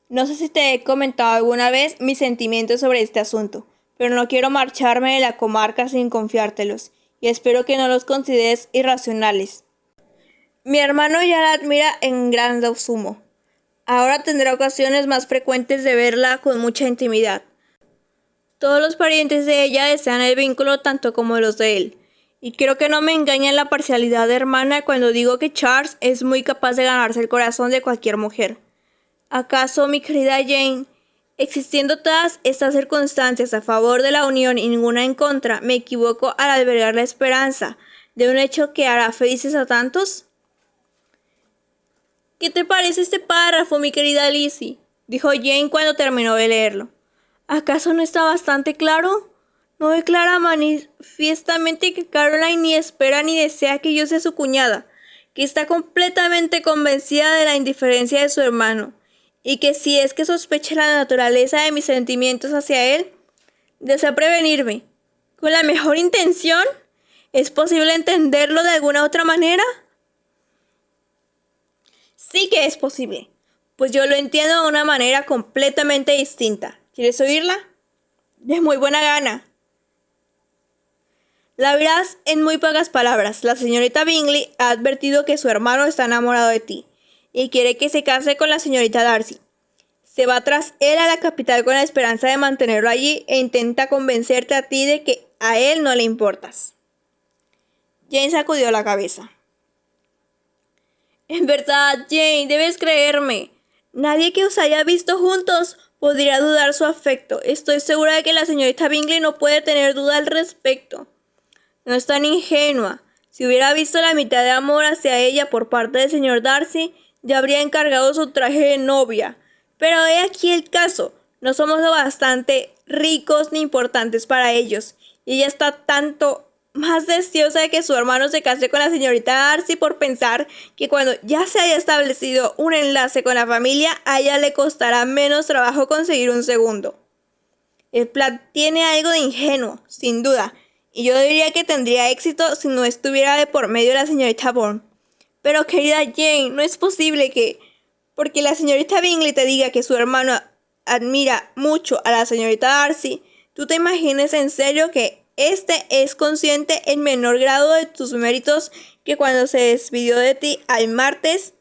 No sé si te he comentado alguna vez mis sentimientos sobre este asunto, pero no quiero marcharme de la comarca sin confiártelos, y espero que no los consideres irracionales. Mi hermano ya la admira en gran sumo. Ahora tendrá ocasiones más frecuentes de verla con mucha intimidad. Todos los parientes de ella desean el vínculo tanto como los de él, y creo que no me engaña la parcialidad de hermana cuando digo que Charles es muy capaz de ganarse el corazón de cualquier mujer. ¿Acaso, mi querida Jane, existiendo todas estas circunstancias a favor de la unión y ninguna en contra, me equivoco al albergar la esperanza de un hecho que hará felices a tantos? ¿Qué te parece este párrafo, mi querida Lizzie?, dijo Jane cuando terminó de leerlo. ¿Acaso no está bastante claro? ¿No declara manifiestamente que Caroline ni espera ni desea que yo sea su cuñada, que está completamente convencida de la indiferencia de su hermano, y que si es que sospecha la naturaleza de mis sentimientos hacia él, desea prevenirme, con la mejor intención? ¿Es posible entenderlo de alguna otra manera? Sí que es posible, pues yo lo entiendo de una manera completamente distinta. ¿Quieres oírla? De muy buena gana. La verás en muy pocas palabras. La señorita Bingley ha advertido que su hermano está enamorado de ti y quiere que se case con la señorita Darcy. Se va tras él a la capital con la esperanza de mantenerlo allí e intenta convencerte a ti de que a él no le importas. Jane sacudió la cabeza. En verdad, Jane, debes creerme. Nadie que os haya visto juntos podría dudar su afecto. Estoy segura de que la señorita Bingley no puede tener duda al respecto. No es tan ingenua. Si hubiera visto la mitad de amor hacia ella por parte del señor Darcy, ya habría encargado su traje de novia. Pero he aquí el caso. No somos lo bastante ricos ni importantes para ellos. Y ella está tanto más deseosa de que su hermano se case con la señorita Darcy por pensar que cuando ya se haya establecido un enlace con la familia, a ella le costará menos trabajo conseguir un segundo. El plan tiene algo de ingenuo, sin duda, y yo diría que tendría éxito si no estuviera de por medio la señorita Bourne. Pero querida Jane, no es posible que, porque la señorita Bingley te diga que su hermano admira mucho a la señorita Darcy, tú te imagines en serio que este es consciente en menor grado de tus méritos que cuando se despidió de ti al martes,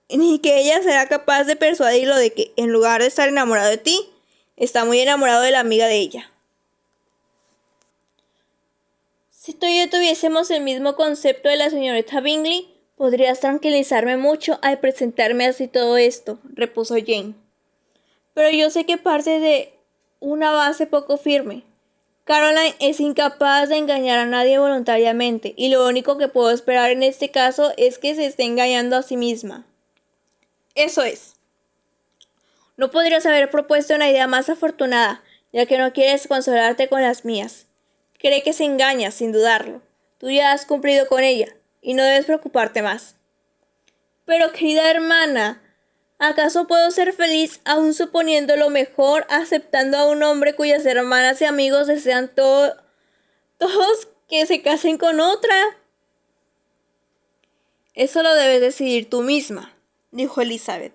ni que ella será capaz de persuadirlo de que, en lugar de estar enamorado de ti, está muy enamorado de la amiga de ella. Si tú y yo tuviésemos el mismo concepto de la señorita Bingley, podrías tranquilizarme mucho al presentarme así todo esto, repuso Jane. Pero yo sé que parte de una base poco firme. Caroline es incapaz de engañar a nadie voluntariamente, y lo único que puedo esperar en este caso es que se esté engañando a sí misma. Eso es. No podrías haber propuesto una idea más afortunada, ya que no quieres consolarte con las mías. Cree que se engaña, sin dudarlo. Tú ya has cumplido con ella, y no debes preocuparte más. Pero, querida hermana, ¿acaso puedo ser feliz aún suponiendo lo mejor, aceptando a un hombre cuyas hermanas y amigos desean todos que se casen con otra? Eso lo debes decidir tú misma, dijo Elizabeth.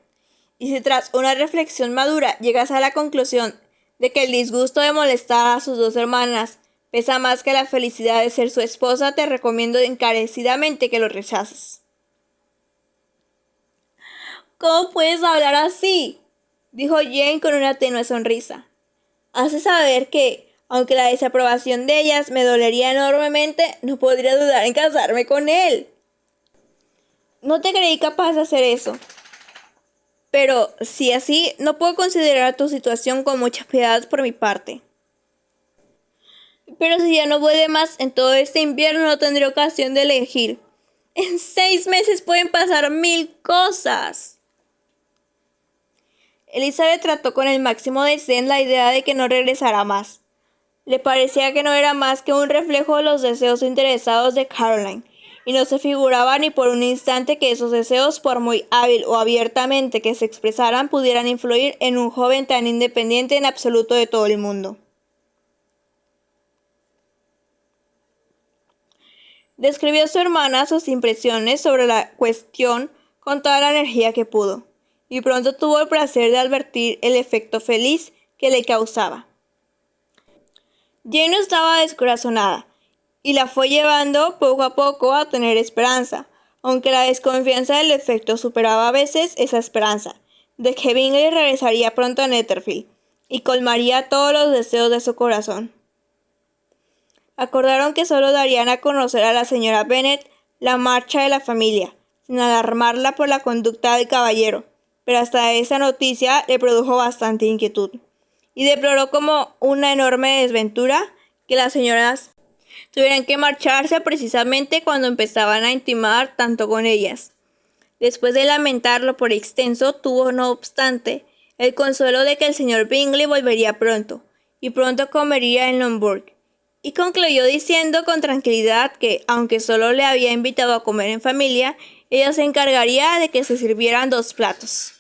Y si tras una reflexión madura llegas a la conclusión de que el disgusto de molestar a sus dos hermanas pesa más que la felicidad de ser su esposa, te recomiendo encarecidamente que lo rechaces. ¿Cómo puedes hablar así?, dijo Jane con una tenue sonrisa. Hace saber que, aunque la desaprobación de ellas me dolería enormemente, no podría dudar en casarme con él. No te creí capaz de hacer eso. Pero, si así, no puedo considerar tu situación con mucha piedad por mi parte. Pero si ya no vuelve más en todo este invierno, no tendré ocasión de elegir. En 6 meses pueden pasar 1000 cosas. Elizabeth trató con el máximo desdén la idea de que no regresará más. Le parecía que no era más que un reflejo de los deseos interesados de Caroline, y no se figuraba ni por un instante que esos deseos, por muy hábil o abiertamente que se expresaran, pudieran influir en un joven tan independiente en absoluto de todo el mundo. Describió a su hermana sus impresiones sobre la cuestión con toda la energía que pudo, y pronto tuvo el placer de advertir el efecto feliz que le causaba. Jane no estaba descorazonada, y la fue llevando poco a poco a tener esperanza, aunque la desconfianza del efecto superaba a veces esa esperanza, de que Bingley regresaría pronto a Netherfield, y colmaría todos los deseos de su corazón. Acordaron que solo darían a conocer a la señora Bennet la marcha de la familia, sin alarmarla por la conducta del caballero, pero hasta esa noticia le produjo bastante inquietud, y deploró como una enorme desventura que las señoras tuvieran que marcharse precisamente cuando empezaban a intimar tanto con ellas. Después de lamentarlo por extenso, tuvo, no obstante, el consuelo de que el señor Bingley volvería pronto, y pronto comería en Longbourn, y concluyó diciendo con tranquilidad que, aunque solo le había invitado a comer en familia, ella se encargaría de que se sirvieran 2 platos.